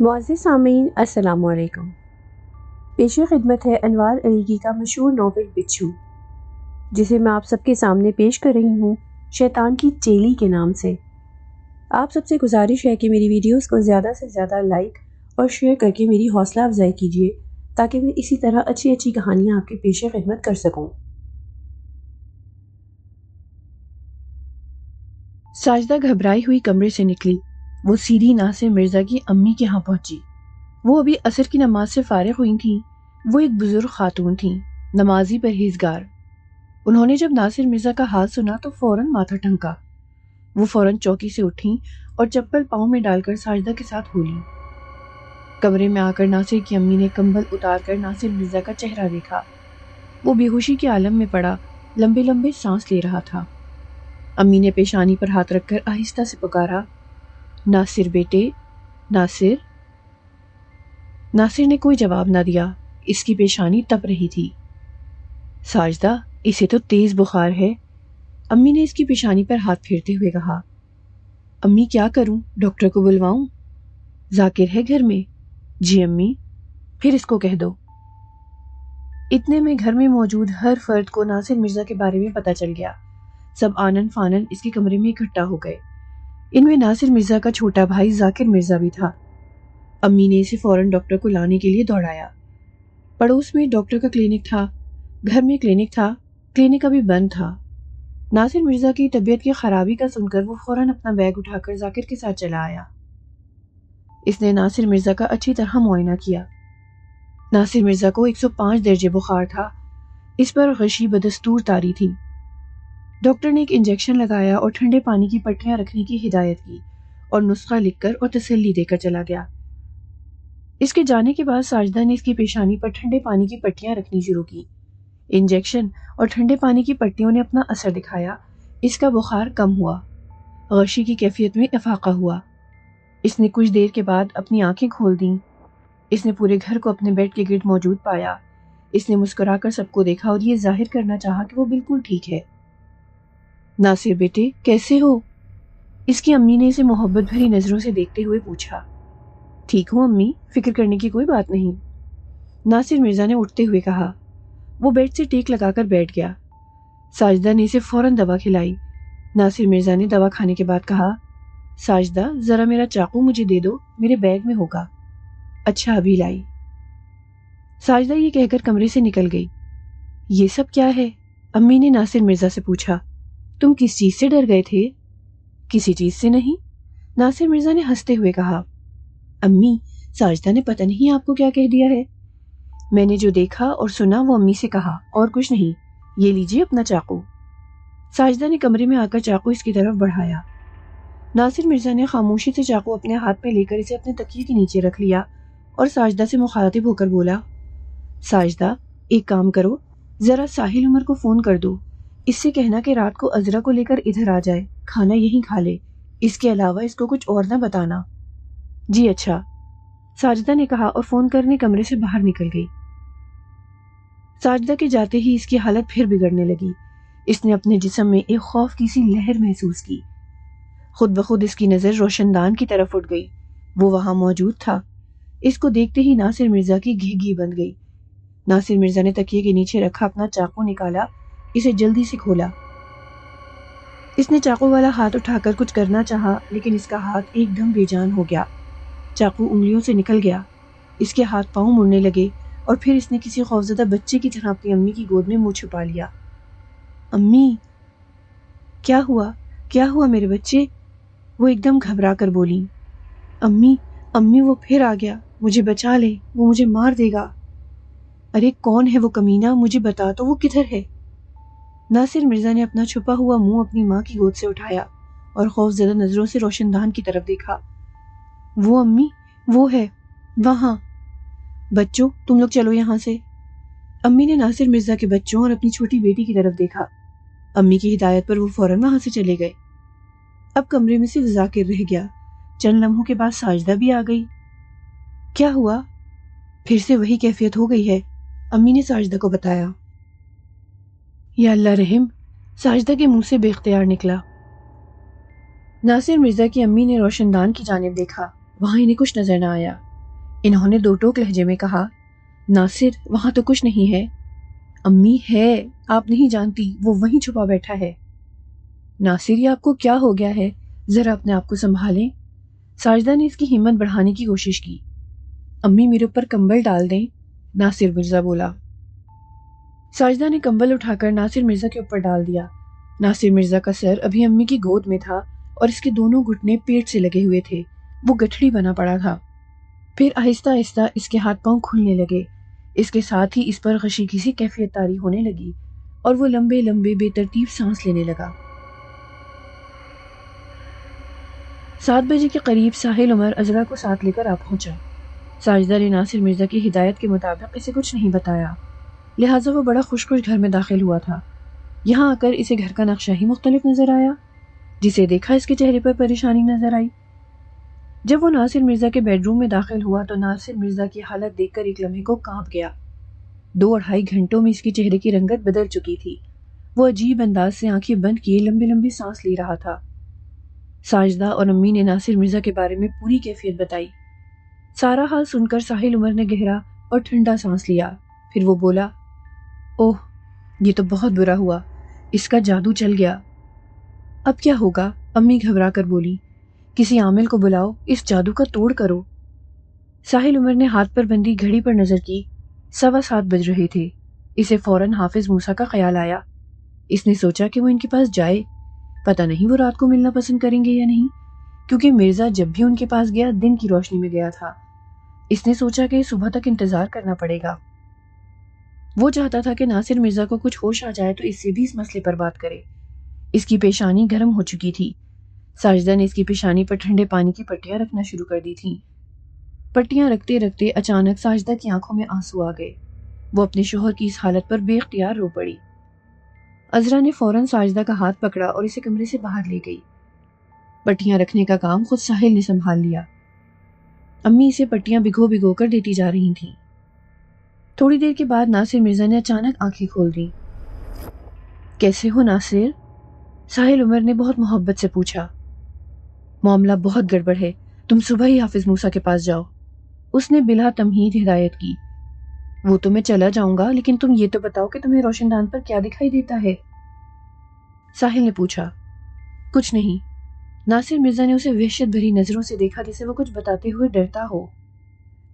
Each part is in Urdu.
معزز سامعین السلام علیکم۔ پیش خدمت ہے انوار علیگی کا مشہور ناول بچھو، جسے میں آپ سب کے سامنے پیش کر رہی ہوں شیطان کی چیلی کے نام سے۔ آپ سب سے گزارش ہے کہ میری ویڈیوز کو زیادہ سے زیادہ لائک اور شیئر کر کے میری حوصلہ افزائی کیجیے تاکہ میں اسی طرح اچھی اچھی کہانیاں آپ کے پیش خدمت کر سکوں۔ ساجدہ گھبرائی ہوئی کمرے سے نکلی۔ وہ سیدھی ناصر مرزا کی امی کے ہاں پہنچی۔ وہ ابھی عصر کی نماز سے فارغ ہوئی تھیں۔ وہ ایک بزرگ خاتون تھیں، نمازی پرہیزگار۔ انہوں نے جب ناصر مرزا کا حال سنا تو فوراً ماتھا ٹھنکا۔ وہ فوراً چوکی سے اٹھیں اور چپل پاؤں میں ڈال کر ساجدہ کے ساتھ ہو لیں۔ کمرے میں آ کر ناصر کی امی نے کمبل اتار کر ناصر مرزا کا چہرہ دیکھا۔ وہ بے ہوشی کے عالم میں پڑا لمبے لمبے سانس لے رہا تھا۔ امی نے پیشانی پر ہاتھ رکھ کر آہستہ سے پکارا، ناصر بیٹے، ناصر۔ ناصر نے کوئی جواب نہ دیا۔ اس کی پیشانی تپ رہی تھی۔ ساجدہ، اسے تو تیز بخار ہے، امی نے اس کی پیشانی پر ہاتھ پھیرتے ہوئے کہا۔ امی کیا کروں، ڈاکٹر کو بلواؤں؟ ذاکر ہے گھر میں؟ جی امی۔ پھر اس کو کہہ دو۔ اتنے میں گھر میں موجود ہر فرد کو ناصر مرزا کے بارے میں پتہ چل گیا۔ سب آنن فانن اس کے کمرے میں اکٹھا ہو گئے۔ ان میں ناصر مرزا کا چھوٹا بھائی ذاکر مرزا بھی تھا۔ امی نے اسے فوراً ڈاکٹر کو لانے کے لیے دوڑایا۔ پڑوس میں ڈاکٹر کا کلینک تھا، گھر میں کلینک تھا، کلینک ابھی بند تھا۔ ناصر مرزا کی طبیعت کی خرابی کا سن کر وہ فوراً اپنا بیگ اٹھا کر ذاکر کے ساتھ چلا آیا۔ اس نے ناصر مرزا کا اچھی طرح معائنہ کیا۔ ناصر مرزا کو 105 درجے بخار تھا۔ اس پر غشی بدستور طاری تھی۔ ڈاکٹر نے ایک انجیکشن لگایا اور ٹھنڈے پانی کی پٹیاں رکھنے کی ہدایت کی اور نسخہ لکھ کر اور تسلی دے کر چلا گیا۔ اس کے جانے کے بعد ساجدہ نے اس کی پیشانی پر ٹھنڈے پانی کی پٹیاں رکھنی شروع کی۔ انجیکشن اور ٹھنڈے پانی کی پٹیوں نے اپنا اثر دکھایا۔ اس کا بخار کم ہوا۔ غشی کی کیفیت میں افاقہ ہوا۔ اس نے کچھ دیر کے بعد اپنی آنکھیں کھول دیں۔ اس نے پورے گھر کو اپنے بیڈ کے گرد موجود پایا۔ اس نے مسکرا کر سب کو دیکھا اور یہ ظاہر کرنا چاہا کہ وہ بالکل ٹھیک ہے۔ ناصر بیٹے، کیسے ہو؟ اس کی امی نے اسے محبت بھری نظروں سے دیکھتے ہوئے پوچھا۔ ٹھیک ہوں امی، فکر کرنے کی کوئی بات نہیں، ناصر مرزا نے اٹھتے ہوئے کہا۔ وہ بیڈ سے ٹیک لگا کر بیٹھ گیا۔ ساجدہ نے اسے فوراً دوا کھلائی۔ ناصر مرزا نے دوا کھانے کے بعد کہا، ساجدہ ذرا میرا چاقو مجھے دے دو، میرے بیگ میں ہوگا۔ اچھا ابھی لائی۔ ساجدہ یہ کہہ کر کمرے سے نکل گئی۔ یہ سب کیا ہے؟ امی نے ناصر مرزا سے پوچھا۔ تم کس چیز سے ڈر گئے تھے؟ کسی چیز سے نہیں، ناصر مرزا نے ہنستے ہوئے کہا۔ امی، ساجدہ نے پتہ نہیں آپ کو کیا کہہ دیا ہے۔ میں نے جو دیکھا اور سنا وہ امی سے کہا، اور کچھ نہیں۔ یہ لیجیے اپنا چاقو۔ ساجدہ نے کمرے میں آ کر چاقو اس کی طرف بڑھایا۔ ناصر مرزا نے خاموشی سے چاقو اپنے ہاتھ میں لے کر اسے اپنے تکیے کے نیچے رکھ لیا اور ساجدہ سے مخاطب ہو کر بولا، ساجدہ ایک کام کرو، ذرا ساحل عمر کو فون کر دو، اس سے کہنا کہ رات کو عذرا کو لے کر ادھر آ جائے، کھانا یہیں کھا لے، اس کے علاوہ اس کو کچھ اور نہ بتانا۔ جی اچھا، ساجدہ نے کہا اور فون کرنے کمرے سے باہر نکل گئی۔ ساجدہ کے جاتے ہی اس کی حالت پھر بگڑنے لگی۔ اس نے اپنے جسم میں ایک خوف کی سی لہر محسوس کی۔ خود بخود اس کی نظر روشن دان کی طرف اٹھ گئی۔ وہ وہاں موجود تھا۔ اس کو دیکھتے ہی ناصر مرزا کی گھی بند گئی۔ ناصر مرزا نے تکیے کے نیچے رکھا اپنا چاقو نکالا، اسے جلدی سے کھولا۔ اس نے چاقو والا ہاتھ اٹھا کر کچھ کرنا چاہا، لیکن اس کا ہاتھ ایک دم بے جان ہو گیا۔ چاقو انگلیوں سے نکل گیا۔ اس کے ہاتھ پاؤں مڑنے لگے اور پھر اس نے کسی خوفزدہ بچے کی طرح اپنی امی کی گود میں منہ چھپا لیا۔ امی، کیا ہوا؟ کیا ہوا میرے بچے؟ وہ ایک دم گھبرا کر بولی۔ امی، امی وہ پھر آ گیا، مجھے بچا لے، وہ مجھے مار دے گا۔ ارے کون ہے وہ کمینہ؟ مجھے بتا تو وہ کدھر ہے؟ ناصر مرزا نے اپنا چھپا ہوا منہ اپنی ماں کی گود سے اٹھایا اور خوف زدہ نظروں سے روشن دان کی طرف دیکھا۔ وہ امی، وہ ہے وہاں۔ بچوں تم لوگ چلو یہاں سے۔ امی نے ناصر مرزا کے بچوں اور اپنی چھوٹی بیٹی کی طرف دیکھا۔ امی کی ہدایت پر وہ فوراً وہاں سے چلے گئے۔ اب کمرے میں صرف ذاکر رہ گیا۔ چند لمحوں کے بعد ساجدہ بھی آ گئی۔ کیا ہوا؟ پھر سے وہی کیفیت ہو گئی ہے، امی نے ساجدہ کو بتایا۔ یا اللہ رحم، ساجدہ کے منہ سے بے اختیار نکلا۔ ناصر مرزا کی امی نے روشن دان کی جانب دیکھا، وہاں انہیں کچھ نظر نہ آیا۔ انہوں نے دو ٹوک لہجے میں کہا، ناصر وہاں تو کچھ نہیں ہے۔ امی ہے، آپ نہیں جانتی، وہ وہیں چھپا بیٹھا ہے۔ ناصر یہ آپ کو کیا ہو گیا ہے؟ ذرا اپنے آپ کو سنبھالیں۔ ساجدہ نے اس کی ہمت بڑھانے کی کوشش کی۔ امی میرے اوپر کمبل ڈال دیں، ناصر مرزا بولا۔ ساجدہ نے کمبل اٹھا کر ناصر مرزا کے اوپر ڈال دیا۔ ناصر مرزا کا سر ابھی امی کی گود میں تھا اور اس کے دونوں گھٹنے پیٹ سے لگے ہوئے تھے، وہ گٹھڑی بنا پڑا تھا۔ پھر آہستہ آہستہ اس کے ہاتھ پاؤں کھلنے لگے، اس کے ساتھ ہی اس پر غشی کسی کیفیت طاری ہونے لگی اور وہ لمبے لمبے بے ترتیب سانس لینے لگا۔ 7 بجے کے قریب ساحل عمر عذرا کو ساتھ لے کر آ پہنچا۔ ساجدہ نے ناصر مرزا کی ہدایت کے مطابق اسے کچھ نہیں بتایا، لہٰذا وہ بڑا خوش خوش گھر میں داخل ہوا تھا۔ یہاں آ کر اسے گھر کا نقشہ ہی مختلف نظر آیا، جسے دیکھا اس کے چہرے پر پریشانی نظر آئی۔ جب وہ ناصر مرزا کے بیڈ روم میں داخل ہوا تو ناصر مرزا کی حالت دیکھ کر ایک لمحے کو کانپ گیا۔ 2-2.5 گھنٹوں میں اس کے چہرے کی رنگت بدل چکی تھی۔ وہ عجیب انداز سے آنکھیں بند کیے لمبی لمبی سانس لے رہا تھا۔ ساجدہ اور امی نے ناصر مرزا کے بارے میں پوری کیفیت بتائی۔ سارا حال سن کر ساحل عمر نے گہرا اور ٹھنڈا سانس لیا، پھر وہ بولا، اوہ یہ تو بہت برا ہوا، اس کا جادو چل گیا۔ اب کیا ہوگا؟ امی گھبرا کر بولی، کسی عامل کو بلاؤ، اس جادو کا توڑ کرو۔ ساحل عمر نے ہاتھ پر بندی گھڑی پر نظر کی، 7:15 بج رہے تھے۔ اسے فوراً حافظ موسیٰ کا خیال آیا۔ اس نے سوچا کہ وہ ان کے پاس جائے، پتہ نہیں وہ رات کو ملنا پسند کریں گے یا نہیں، کیونکہ مرزا جب بھی ان کے پاس گیا دن کی روشنی میں گیا تھا۔ اس نے سوچا کہ صبح تک انتظار کرنا پڑے گا۔ وہ چاہتا تھا کہ ناصر مرزا کو کچھ ہوش آ جائے تو اس سے بھی اس مسئلے پر بات کرے۔ اس کی پیشانی گرم ہو چکی تھی۔ ساجدہ نے اس کی پیشانی پر ٹھنڈے پانی کی پٹیاں رکھنا شروع کر دی تھیں۔ پٹیاں رکھتے رکھتے اچانک ساجدہ کی آنکھوں میں آنسو آ گئے۔ وہ اپنے شوہر کی اس حالت پر بے اختیار رو پڑی۔ عذرا نے فوراً ساجدہ کا ہاتھ پکڑا اور اسے کمرے سے باہر لے گئی۔ پٹیاں رکھنے کا کام خود ساحل نے سنبھال لیا۔ امی اسے پٹیاں بھگو بھگو کر دیتی جا رہی تھیں۔ تھوڑی دیر کے بعد ناصر مرزا نے اچانک آنکھیں کھول دیں۔ کیسے ہو ناصر؟ ساحل عمر نے بہت محبت سے پوچھا۔ معاملہ بہت گڑبڑ ہے، تم صبح ہی حافظ موسیٰ کے پاس جاؤ، اس نے بلا تمہید ہدایت کی۔ وہ تو میں چلا جاؤں گا، لیکن تم یہ تو بتاؤ کہ تمہیں روشن دان پر کیا دکھائی دیتا ہے؟ ساحل نے پوچھا۔ کچھ نہیں۔ ناصر مرزا نے اسے وحشت بھری نظروں سے دیکھا جیسے وہ کچھ بتاتے ہوئے ڈرتا ہو۔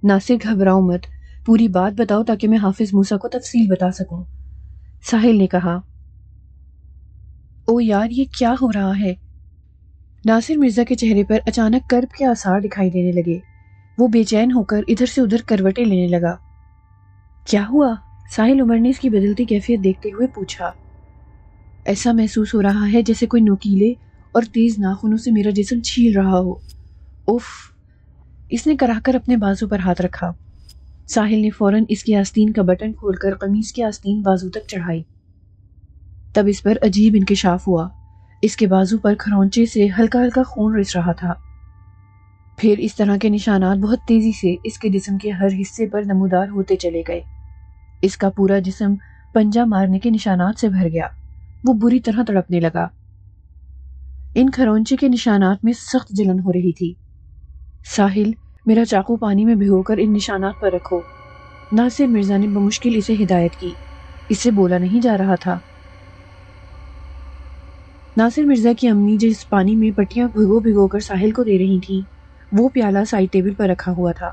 ناصر گھبراؤ مت، پوری بات بتاؤ تاکہ میں حافظ موسیٰ کو تفصیل بتا سکوں، ساحل نے کہا۔ او یار یہ کیا ہو رہا ہے؟ ناصر مرزا کے چہرے پر اچانک کرب کے آثار دکھائی دینے لگے۔ وہ بے چین ہو کر ادھر سے ادھر کروٹیں لینے لگا۔ کیا ہوا؟ ساحل عمر نے اس کی بدلتی کیفیت دیکھتے ہوئے پوچھا۔ ایسا محسوس ہو رہا ہے جیسے کوئی نوکیلے اور تیز ناخنوں سے میرا جسم چھیل رہا ہو۔ اف! اس نے کراہ کر اپنے بازو پر ہاتھ رکھا۔ ساحل نے فوراً اس کی آستین کا بٹن کھول کر قمیص کی آستین بازو تک چڑھائی۔ تب اس پر عجیب انکشاف ہوا۔ اس کے بازو پر کھرونچے سے ہلکا ہلکا خون رس رہا تھا۔ پھر اس طرح کے نشانات بہت تیزی سے اس کے جسم کے ہر حصے پر نمودار ہوتے چلے گئے۔ اس کا پورا جسم پنجہ مارنے کے نشانات سے بھر گیا۔ وہ بری طرح تڑپنے لگا۔ ان کھرونچے کے نشانات میں سخت جلن ہو رہی تھی۔ ساحل، میرا چاقو پانی میں بھگو کر ان نشانات پر رکھو، ناصر مرزا نے بمشکل اسے ہدایت کی۔ اس سے بولا نہیں جا رہا تھا۔ ناصر مرزا کی امی جس پانی میں پٹیاں بھگو بھگو کر ساحل کو دے رہی تھیں، وہ پیالہ سائڈ ٹیبل پر رکھا ہوا تھا۔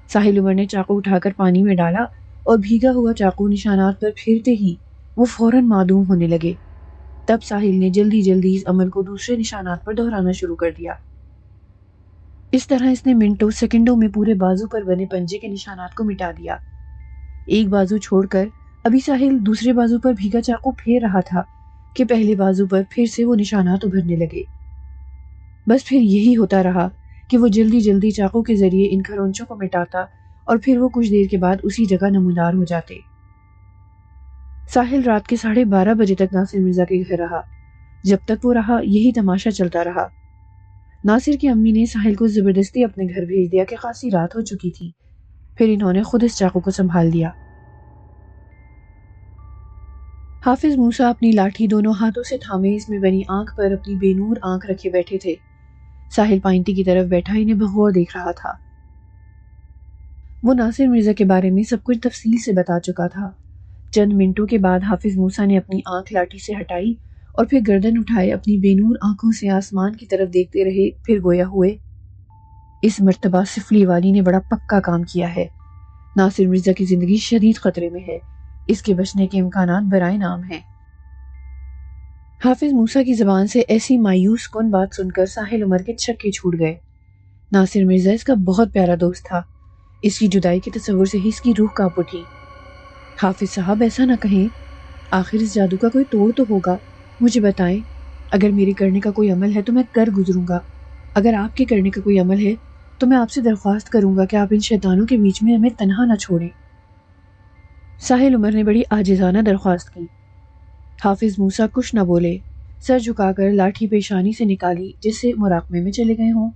ساحل عمر نے چاقو اٹھا کر پانی میں ڈالا اور بھیگا ہوا چاقو نشانات پر پھیرتے ہی وہ فوراً معدوم ہونے لگے۔ تب ساحل نے جلدی جلدی اس عمل کو دوسرے نشانات پر دہرانا شروع کر دیا۔ اس طرح اس نے منٹوں سیکنڈوں میں پورے بازو پر بنے پنجے کے نشانات کو مٹا دیا۔ ایک بازو چھوڑ کر ابھی ساحل دوسرے بازو پر بھیگا چاقو پھیر رہا تھا کہ پہلے بازو پر پھر سے وہ نشانات ابھرنے لگے۔ بس پھر یہی ہوتا رہا کہ وہ جلدی جلدی چاقو کے ذریعے ان کھرونچوں کو مٹاتا اور پھر وہ کچھ دیر کے بعد اسی جگہ نمودار ہو جاتے۔ ساحل رات کے 12:30 بجے تک ناصر مرزا کے گھر رہا۔ جب تک وہ رہا یہی تماشا چلتا رہا۔ ناصر کی امی نے ساحل کو زبردستی اپنے گھر بھیج دیا کہ خاصی رات ہو چکی تھی۔ پھر انہوں نے خود اس چاقو کو سنبھال دیا۔ حافظ موسیٰ اپنی لاٹھی دونوں ہاتھوں سے تھامے اس میں بنی آنکھ پر اپنی بے نور آنکھ رکھے بیٹھے تھے۔ ساحل پائنٹی کی طرف بیٹھا انہیں بغور دیکھ رہا تھا۔ وہ ناصر مرزا کے بارے میں سب کچھ تفصیل سے بتا چکا تھا۔ چند منٹوں کے بعد حافظ موسیٰ نے اپنی آنکھ لاٹھی سے ہٹائی اور پھر گردن اٹھائے اپنی بے نور آنکھوں سے آسمان کی طرف دیکھتے رہے، پھر گویا ہوئے، اس مرتبہ سفلی والی نے بڑا پکا کام کیا ہے۔ ناصر مرزا کی زندگی شدید خطرے میں ہے، اس کے بچنے کے امکانات برائے نام ہیں۔ حافظ موسیٰ کی زبان سے ایسی مایوس کن بات سن کر ساحل عمر کے چھکے چھوٹ گئے۔ ناصر مرزا اس کا بہت پیارا دوست تھا، اس کی جدائی کے تصور سے ہی اس کی روح کانپ اٹھی۔ حافظ صاحب ایسا نہ کہیں، آخر اس جادو کا کوئی توڑ تو ہوگا، مجھے بتائیں، اگر میرے کرنے کا کوئی عمل ہے تو میں کر گزروں گا، اگر آپ کے کرنے کا کوئی عمل ہے تو میں آپ سے درخواست کروں گا کہ آپ ان شیطانوں کے بیچ میں ہمیں تنہا نہ چھوڑیں۔ ساحل عمر نے بڑی عاجزانہ درخواست کی۔ حافظ موسیٰ کچھ نہ بولے، سر جھکا کر لاٹھی پیشانی سے نکالی جس سے مراقبے میں چلے گئے ہوں۔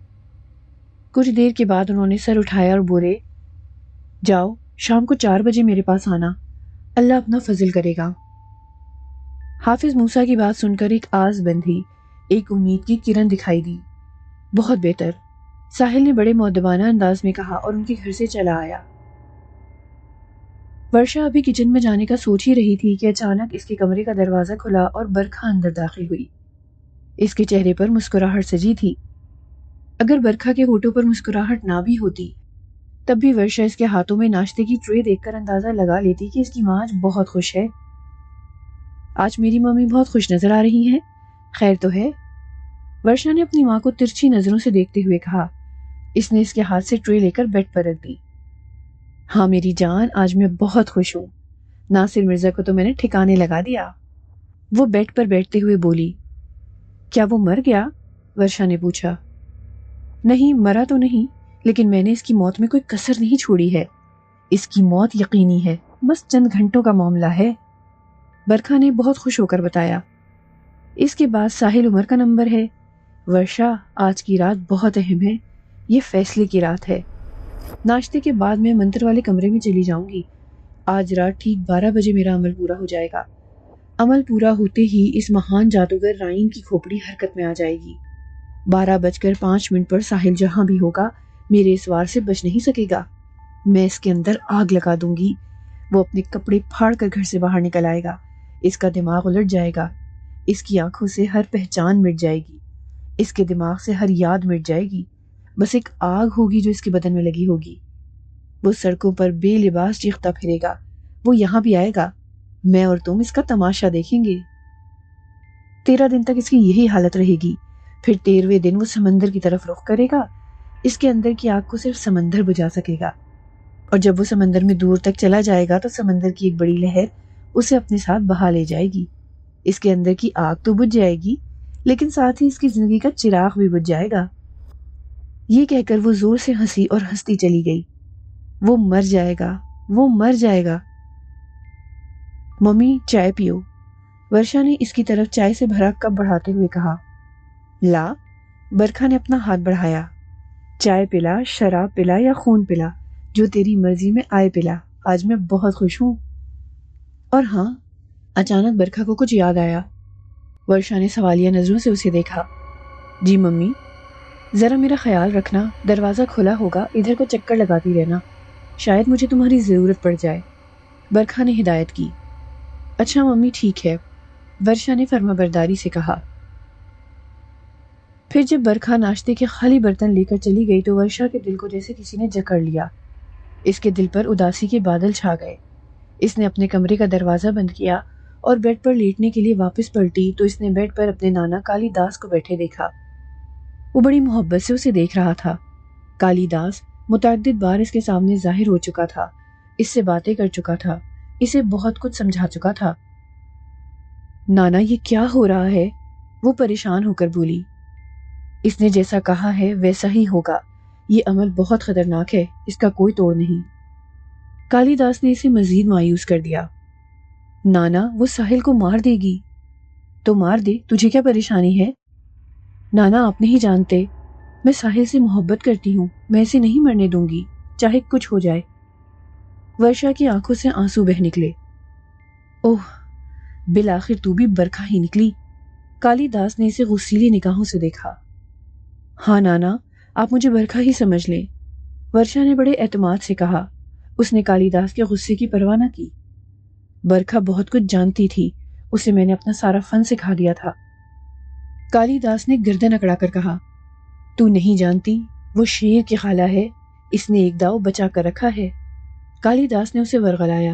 کچھ دیر کے بعد انہوں نے سر اٹھایا اور بولے، جاؤ شام کو 4 بجے میرے پاس آنا، اللہ اپنا فضل کرے گا۔ حافظ موسیٰ کی بات سن کر ایک آس بندھی، ایک امید کی کرن دکھائی دی۔ بہت بہتر، ساحل نے بڑے مؤدبانہ انداز میں کہا اور ان کے گھر سے چلا آیا۔ ورشا ابھی کچن میں جانے کا سوچ ہی رہی تھی کہ اچانک اس کے کمرے کا دروازہ کھلا اور برکھا اندر داخل ہوئی۔ اس کے چہرے پر مسکراہٹ سجی تھی۔ اگر برکھا کے ہونٹوں پر مسکراہٹ نہ بھی ہوتی تب بھی ورشا اس کے ہاتھوں میں ناشتے کی ٹرے دیکھ کر اندازہ لگا لیتی کہ اس کی ماں آج بہت خوش ہے۔ آج میری ممی بہت خوش نظر آ رہی ہیں، خیر تو ہے؟ ورشا نے اپنی ماں کو ترچھی نظروں سے دیکھتے ہوئے کہا۔ اس نے اس کے ہاتھ سے ٹرے لے کر بیڈ پر رکھ دی۔ ہاں میری جان، آج میں بہت خوش ہوں، ناصر مرزا کو تو میں نے ٹھکانے لگا دیا۔ وہ بیڈ پر بیٹھتے ہوئے بولی۔ کیا وہ مر گیا؟ ورشا نے پوچھا۔ نہیں، مرا تو نہیں، لیکن میں نے اس کی موت میں کوئی کسر نہیں چھوڑی ہے۔ اس کی موت یقینی ہے، بس چند گھنٹوں کا معاملہ ہے، برکھا نے بہت خوش ہو کر بتایا۔ اس کے بعد ساحل عمر کا نمبر ہے۔ ورشا، آج کی رات بہت اہم ہے، یہ فیصلے کی رات ہے۔ ناشتے کے بعد میں منتر والے کمرے میں چلی جاؤں گی۔ آج رات ٹھیک 12 بجے میرا عمل پورا ہو جائے گا۔ عمل پورا ہوتے ہی اس مہان جادوگر رائن کی کھوپڑی حرکت میں آ جائے گی۔ 12:05 پر ساحل جہاں بھی ہوگا میرے اس وار سے بچ نہیں سکے گا۔ میں اس کے اندر آگ لگا دوں گی، وہ اپنے کپڑے پھاڑ کر گھر سے باہر نکل آئے گا، اس کا دماغ الٹ جائے گا، اس کی آنکھوں سے ہر پہچان مٹ جائے گی، اس کے دماغ سے ہر یاد مٹ جائے گی، بس ایک آگ ہوگی جو اس کے بدن میں لگی ہوگی۔ وہ سڑکوں پر بے لباس چیختا پھرے گا، وہ یہاں بھی آئے گا، میں اور تم اس کا تماشا دیکھیں گے۔ 13 دن تک اس کی یہی حالت رہے گی، پھر 13ویں دن وہ سمندر کی طرف رخ کرے گا، اس کے اندر کی آگ کو صرف سمندر بجھا سکے گا، اور جب وہ سمندر میں دور تک چلا جائے گا تو سمندر کی ایک بڑی لہر اسے اپنے ساتھ بہا لے جائے گی۔ اس کے اندر کی آگ تو بجھ جائے گی، لیکن ساتھ ہی اس کی زندگی کا چراغ بھی بجھ جائے گا۔ یہ کہہ کر وہ زور سے ہنسی اور ہنستی چلی گئی۔ وہ مر جائے گا، وہ مر جائے گا۔ ممی چائے پیو، ورشا نے اس کی طرف چائے سے بھرا کپ بڑھاتے ہوئے کہا۔ لا، برکھا نے اپنا ہاتھ بڑھایا۔ چائے پلا، شراب پلا یا خون پلا، جو تیری مرضی میں آئے پلا، آج میں بہت خوش ہوں۔ اور ہاں، اچانک برکھا کو کچھ یاد آیا۔ ورشا نے سوالیہ نظروں سے اسے دیکھا۔ جی ممی، ذرا میرا خیال رکھنا، دروازہ کھلا ہوگا، ادھر کو چکر لگاتی رہنا، شاید مجھے تمہاری ضرورت پڑ جائے، برکھا نے ہدایت کی۔ اچھا ممی، ٹھیک ہے، ورشا نے فرما برداری سے کہا۔ پھر جب برکھا ناشتے کے خالی برتن لے کر چلی گئی تو ورشا کے دل کو جیسے کسی نے جکڑ لیا۔ اس کے دل پر اداسی کے بادل چھا گئے۔ اس نے اپنے کمرے کا دروازہ بند کیا اور بیڈ پر لیٹنے کے لیے واپس پلٹی تو اس نے بیڈ پر اپنے نانا کالی داس کو بیٹھے دیکھا۔ وہ بڑی محبت سے اسے دیکھ رہا تھا۔ کالی داس متعدد بار اس کے سامنے ظاہر ہو چکا تھا، اس سے باتیں کر چکا تھا، اسے بہت کچھ سمجھا چکا تھا۔ نانا، یہ کیا ہو رہا ہے؟ وہ پریشان ہو کر بولی۔ اس نے جیسا کہا ہے ویسا ہی ہوگا، یہ عمل بہت خطرناک ہے، اس کا کوئی توڑ نہیں۔ کالی داس نے اسے مزید مایوس کر دیا۔ نانا، وہ ساحل کو مار دے گی۔ تو مار دے، تجھے کیا پریشانی ہے؟ نانا، آپ نہیں جانتے، میں ساحل سے محبت کرتی ہوں، میں اسے نہیں مرنے دوں گی، چاہے کچھ ہو جائے۔ ورشا کی آنکھوں سے آنسو بہ نکلے۔ اوہ، بالآخر تو بھی برکھا ہی نکلی۔ کالی داس نے اسے غصیلی نگاہوں سے دیکھا۔ ہاں نانا، آپ مجھے برکھا ہی سمجھ لیں، ورشا نے بڑے اعتماد سے کہا۔ اس نے کالی داس کے غصے کی پرواہ نہ کی۔ برکھا بہت کچھ جانتی تھی، اسے میں نے اپنا سارا فن سکھا دیا تھا۔ کالی داس نے گردن اکڑا کر کہا، تو نہیں جانتی، وہ شیر کی خالہ ہے، اس نے ایک داؤ بچا کر رکھا ہے۔ کالی داس نے اسے ورغلایا،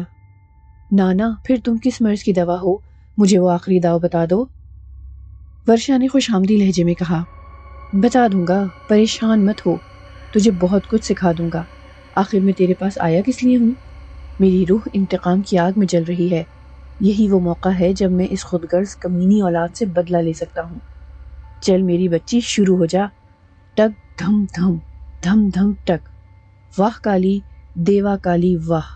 نانا پھر تم کس مرض کی دوا ہو، مجھے وہ آخری داؤ بتا دو۔ ورشا نے خوش آمدی لہجے میں کہا، بتا دوں گا، پریشان مت ہو، تجھے بہت کچھ سکھا دوں گا۔ آخر میں تیرے پاس آیا کس لیے ہوں؟ میری روح انتقام کی آگ میں جل رہی ہے، یہی وہ موقع ہے جب میں اس خود غرض کمینی اولاد سے بدلہ لے سکتا ہوں۔ چل میری بچی، شروع ہو جا۔ ٹک دھم دھم دھم دھم ٹک، واہ کالی، دیوا کالی واہ۔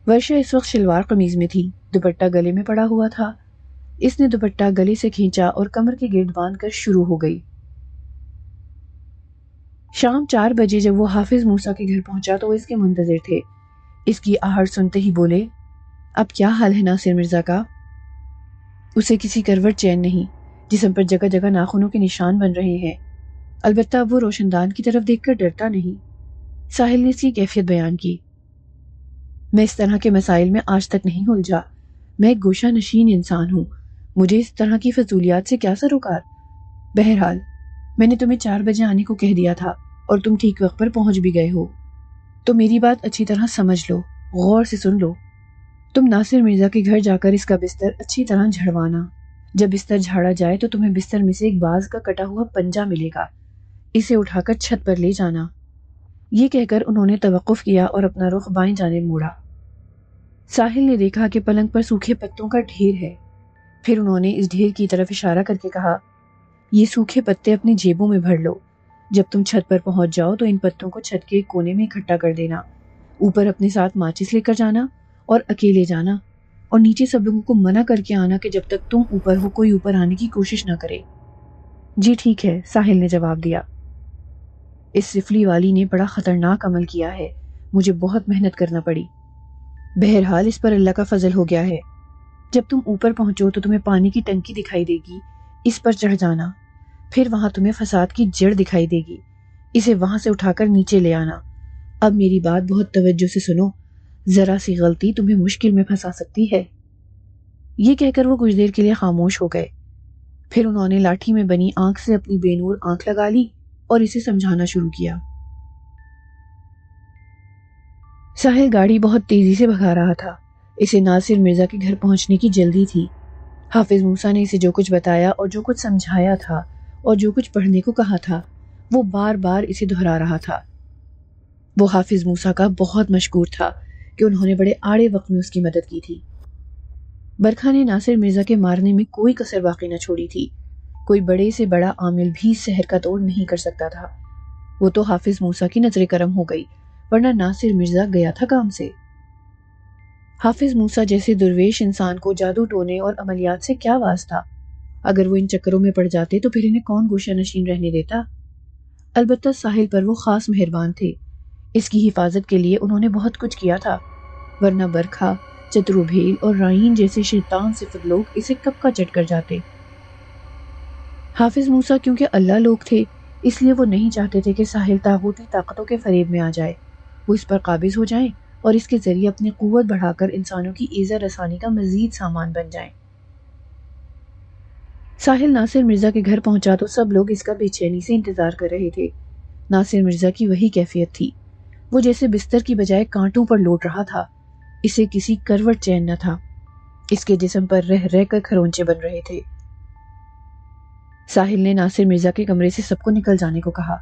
ورشا اس وقت شلوار قمیض میں تھی، دوپٹہ گلے میں پڑا ہوا تھا۔ اس نے دوپٹہ گلے سے کھینچا اور کمر کے گرد باندھ کر شروع ہو گئی۔ شام 4 بجے جب وہ حافظ موسیٰ کے گھر پہنچا تو وہ اس کے منتظر تھے۔ اس کی آہٹ سنتے ہی بولے، اب کیا حال ہے ناصر مرزا کا؟ اسے کسی کروٹ چین نہیں، جسم پر جگہ جگہ ناخنوں کے نشان بن رہے ہیں، البتہ اب وہ روشن دان کی طرف دیکھ کر ڈرتا نہیں۔ ساحل نے اس کی کیفیت بیان کی، میں اس طرح کے مسائل میں آج تک نہیں الجھا، میں ایک گوشہ نشین انسان ہوں، مجھے اس طرح کی فضولیات سے کیا سروکار؟ بہرحال میں نے تمہیں 4 بجے آنے کو کہہ دیا تھا اور تم ٹھیک وقت پر پہنچ بھی گئے ہو، تو میری بات اچھی طرح سمجھ لو، غور سے سن لو۔ تم ناصر مرزا کے گھر جا کر اس کا بستر اچھی طرح جھڑوانا، جب بستر جھاڑا جائے تو تمہیں بستر میں سے ایک باز کا کٹا ہوا پنجہ ملے گا، اسے اٹھا کر چھت پر لے جانا۔ یہ کہہ کر انہوں نے توقف کیا اور اپنا رخ بائیں جانب موڑا۔ ساحل نے دیکھا کہ پلنگ پر سوکھے پتوں کا ڈھیر ہے، پھر انہوں نے اس ڈھیر کی طرف اشارہ کر کے کہا، یہ سوکھے پتے اپنی جیبوں میں بھر لو، جب تم چھت پر پہنچ جاؤ تو ان پتوں کو چھت کے ایک کونے میں اکٹھا کر دینا، اوپر اپنے ساتھ ماچس لے کر جانا اور اکیلے جانا، اور نیچے سب لوگوں کو منع کر کے آنا کہ جب تک تم اوپر ہو کوئی اوپر آنے کی کوشش نہ کرے۔ جی ٹھیک ہے، ساحل نے جواب دیا۔ اس سفلی والی نے بڑا خطرناک عمل کیا ہے، مجھے بہت محنت کرنا پڑی، بہرحال اس پر اللہ کا فضل ہو گیا ہے۔ جب تم اوپر پہنچو تو تمہیں پانی کی ٹنکی دکھائی دے گی، اس پر چڑھ جانا، پھر وہاں تمہیں فساد کی جڑ دکھائی دے گی، اسے وہاں سے اٹھا کر نیچے لے آنا۔ اب میری بات بہت توجہ سے سنو، ذرا سی غلطی تمہیں مشکل میں پھنسا سکتی ہے۔ یہ کہہ کر وہ کچھ دیر کے لیے خاموش ہو گئے، پھر انہوں نے لاٹھی میں بنی آنکھ سے اپنی بے نور آنکھ لگا لی اور اسے سمجھانا شروع کیا۔ ساحل گاڑی بہت تیزی سے بھگا رہا تھا، اسے ناصر مرزا کے گھر پہنچنے کی جلدی تھی۔ حافظ موسیٰ نے اسے جو کچھ بتایا اور جو کچھ سمجھایا تھا اور جو کچھ پڑھنے کو کہا تھا وہ بار بار اسے دہرا رہا تھا۔ وہ حافظ موسیٰ کا بہت مشکور تھا کہ انہوں نے بڑے آڑے وقت میں اس کی مدد کی تھی۔ برکھا نے ناصر مرزا کے مارنے میں کوئی کسر باقی نہ چھوڑی تھی، کوئی بڑے سے بڑا عامل بھی سحر کا توڑ نہیں کر سکتا تھا۔ وہ تو حافظ موسیٰ کی نظر کرم ہو گئی، ورنہ ناصر مرزا گیا تھا کام سے۔ حافظ موسیٰ جیسے درویش انسان کو جادو ٹونے اور عملیات سے کیا واسطہ؟ اگر وہ ان چکروں میں پڑ جاتے تو پھر انہیں کون گوشہ نشین رہنے دیتا؟ البتہ ساحل پر وہ خاص مہربان تھے، اس کی حفاظت کے لیے انہوں نے بہت کچھ کیا تھا، ورنہ برکھا، چترو بھیل اور رائین جیسے شیطان صفت لوگ اسے کب کا چٹ کر جاتے۔ حافظ موسیٰ کیونکہ اللہ لوگ تھے، اس لیے وہ نہیں چاہتے تھے کہ ساحل طاغوتی طاقتوں کے فریب میں آ جائے، وہ اس پر قابض ہو جائیں اور اس کے ذریعے اپنی قوت بڑھا کر انسانوں کی ایذا رسانی کا مزید سامان بن جائیں۔ ساحل ناصر مرزا کے گھر پہنچا تو سب لوگ اس کا بے چینی سے انتظار کر رہے تھے۔ ناصر مرزا کی وہی کیفیت تھی، وہ جیسے بستر کی بجائے کانٹوں پر لوٹ رہا تھا، اسے کسی کروٹ چین نہ تھا، اس کے جسم پر رہ رہ کر کھرونچے بن رہے تھے۔ ساحل نے ناصر مرزا کے کمرے سے سب کو نکل جانے کو کہا۔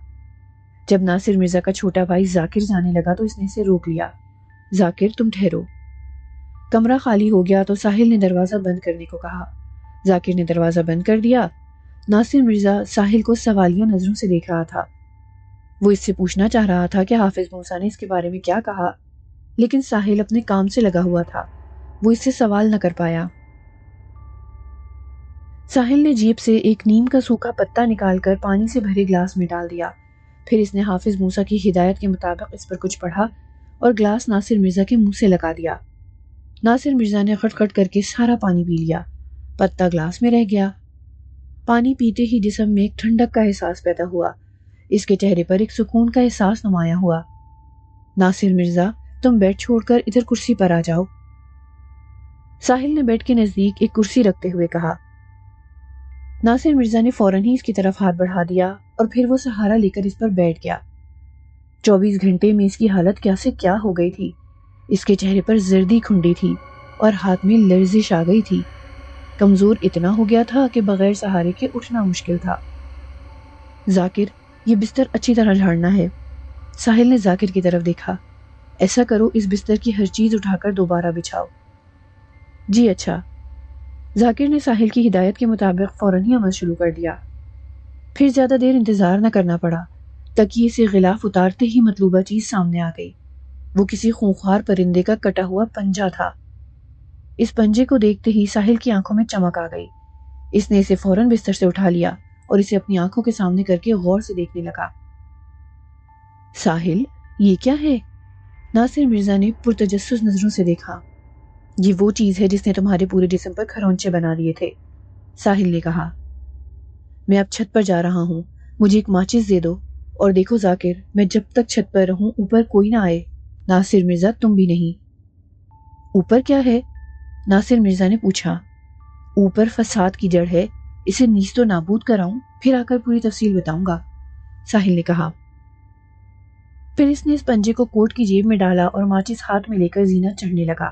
جب ناصر مرزا کا چھوٹا بھائی ذاکر جانے لگا تو اس نے اسے روک لیا، ذاکر تم ٹھہرو۔ کمرہ خالی ہو گیا تو ساحل نے دروازہ بند کرنے کو کہا، ذاکر نے دروازہ بند کر دیا۔ ناصر مرزا ساحل کو سوالیہ نظروں سے دیکھ رہا تھا، وہ اس سے پوچھنا چاہ رہا تھا کہ حافظ موسیٰ نے اس کے بارے میں کیا کہا، لیکن ساحل اپنے کام سے لگا ہوا تھا، وہ اس سے سوال نہ کر پایا۔ ساحل نے جیب سے ایک نیم کا سوکھا پتا نکال کر پانی سے بھرے گلاس میں ڈال دیا، پھر اس نے حافظ موسیٰ کی ہدایت کے مطابق اس پر کچھ پڑھا اور گلاس ناصر مرزا کے منہ سے لگا دیا۔ ناصر مرزا نے خٹ خٹ کر کے سارا پانی پی لیا، پتا گلاس میں رہ گیا۔ پانی پیتے ہی جسم میں ایک ٹھنڈک کا احساس پیدا ہوا، اس کے چہرے پر ایک سکون کا احساس نمایاں ہوا۔ ناصر مرزا، تم بیڈ چھوڑ کر ادھر کرسی پر آ جاؤ، ساحل نے بیڈ کے نزدیک ایک کرسی رکھتے ہوئے کہا۔ ناصر مرزا نے فوراً ہی اس کی طرف ہاتھ بڑھا دیا اور پھر وہ سہارا لے کر اس پر بیٹھ گیا۔ 24 گھنٹے میں اس کی حالت کیا سے کیا ہو گئی تھی۔ اس کے چہرے پر زردی کھنڈی تھی اور ہاتھ میں لرزش آ گئی تھی۔ کمزور اتنا ہو گیا تھا کہ بغیر سہارے کے اٹھنا مشکل تھا۔ ذاکر، یہ بستر اچھی طرح جھاڑنا ہے۔ ساحل نے ذاکر کی طرف دیکھا۔ ایسا کرو، اس بستر کی ہر چیز اٹھا کر دوبارہ بچھاؤ۔ جی اچھا۔ ذاکر نے ساحل کی ہدایت کے مطابق فوراً ہی عمل شروع کر دیا۔ پھر زیادہ دیر انتظار نہ کرنا پڑا۔ تکیے سے غلاف اتارتے ہی مطلوبہ چیز سامنے آ گئی۔ وہ کسی خونخوار پرندے کا کٹا ہوا پنجہ تھا۔ اس پنجے کو دیکھتے ہی ساحل کی آنکھوں میں چمک آ گئی۔ اس نے اسے فوراً بستر سے اٹھا لیا اور اسے اپنی آنکھوں کے سامنے کر کے غور سے دیکھنے لگا۔ ساحل، یہ کیا ہے؟ ناصر مرزا نے پرتجسس نظروں سے دیکھا۔ یہ وہ چیز ہے جس نے تمہارے پورے جسم پر کھرونچے بنا دیے تھے، ساحل نے کہا۔ میں اب چھت پر جا رہا ہوں، مجھے ایک ماچس دے دو، اور دیکھو ذاکر، میں جب تک چھت پر رہوں اوپر کوئی نہ آئے، ناصر مرزا تم بھی نہیں۔ اوپر کیا ہے؟ ناصر مرزا نے پوچھا۔ اوپر فساد کی جڑ ہے، اسے نیست و نابود کراؤں، پھر آ کر پوری تفصیل بتاؤں گا، ساحل نے کہا۔ پھر اس نے اس پنجے کو کوٹ کی جیب میں ڈالا اور ماچس ہاتھ میں لے کر زینہ چڑھنے لگا۔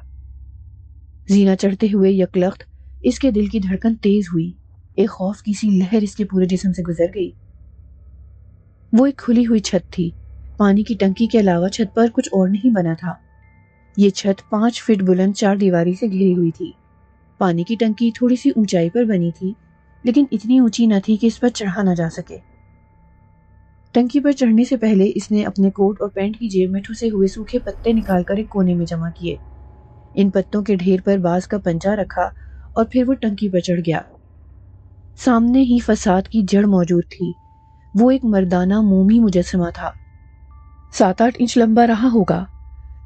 زینہ چڑھتے ہوئے یکلخت اس کے دل کی دھڑکن تیز ہوئی، ایک خوف کی سی لہر اس کے پورے جسم سے گزر گئی۔ وہ ایک کھلی ہوئی چھت تھی، پانی کی ٹنکی کے علاوہ چھت پر کچھ اور نہیں بنا تھا۔ یہ چھت 5 فٹ بلند 4 دیواری سے گھری ہوئی تھی۔ پانی کی ٹنکی تھوڑی سی اونچائی پر بنی تھی، لیکن اتنی اونچی نہ تھی کہ اس پر چڑھا نہ جا سکے۔ ٹنکی پر چڑھنے سے پہلے اس نے اپنے کوٹ اور پینٹ کی جیب میں ٹھسے ہوئے سوکھے پتے نکال کر ایک کونے میں جمع کیے۔ ان پتوں کے ڈھیر پر باز کا پنجہ رکھا اور پھر وہ ٹنکی پر چڑھ گیا۔ سامنے ہی فساد کی جڑ موجود تھی۔ وہ ایک مردانہ مومی مجسمہ تھا، 7-8 انچ لمبا رہا ہوگا۔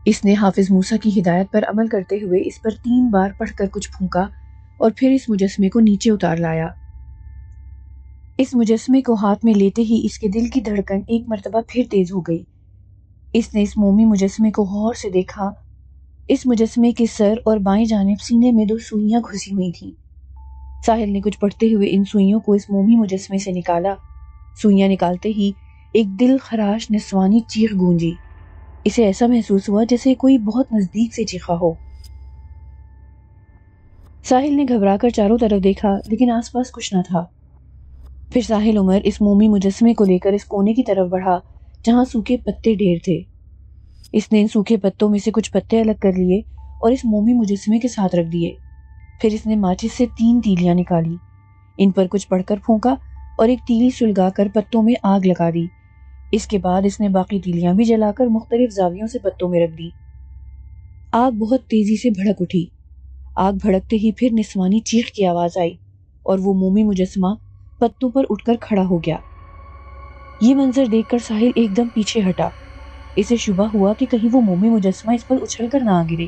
اس نے حافظ موسیٰ کی ہدایت پر عمل کرتے ہوئے اس پر 3 بار پڑھ کر کچھ پھونکا اور پھر اس مجسمے کو نیچے اتار لایا۔ اس مجسمے کو ہاتھ میں لیتے ہی اس کے دل کی دھڑکن ایک مرتبہ پھر تیز ہو گئی۔ اس نے اس مومی مجسمے کو غور سے دیکھا۔ اس مجسمے کے سر اور بائیں جانب سینے میں 2 سوئیاں گھسی ہوئی تھیں۔ ساحل نے کچھ پڑھتے ہوئے ان سوئیوں کو اس مومی مجسمے سے نکالا۔ سوئیاں نکالتے ہی ایک دل خراش نسوانی چیخ گونجی۔ اسے ایسا محسوس ہوا جیسے کوئی بہت نزدیک سے چیخا ہو۔ ساحل نے گھبرا کر چاروں طرف دیکھا، لیکن آس پاس کچھ نہ تھا۔ پھر ساحل عمر اس مومی مجسمے کو لے کر اس کونے کی طرف بڑھا جہاں سوکھے پتے ڈھیر تھے۔ اس نے ان سوکھے پتوں میں سے کچھ پتے الگ کر لیے اور اس مومی مجسمے کے ساتھ رکھ دیے۔ پھر اس نے ماچس سے 3 تیلیاں نکالی، ان پر کچھ پڑھ کر پھونکا اور ایک تیلی سلگا کر پتوں میں آگ لگا دی۔ اس کے بعد اس نے باقی تیلیاں بھی جلا کر مختلف زاویوں سے پتوں میں رکھ دی۔ آگ بہت تیزی سے بھڑک اٹھی۔ آگ بھڑکتے ہی پھر نسوانی چیخ کی آواز آئی اور وہ مومی مجسمہ پتوں پر اٹھ کر کھڑا ہو گیا۔ یہ منظر دیکھ کر ساحل ایک دم پیچھے ہٹا۔ اسے شبہ ہوا کہ کہیں وہ مومی مجسمہ اس پر اچھل کر نہ آ گرے،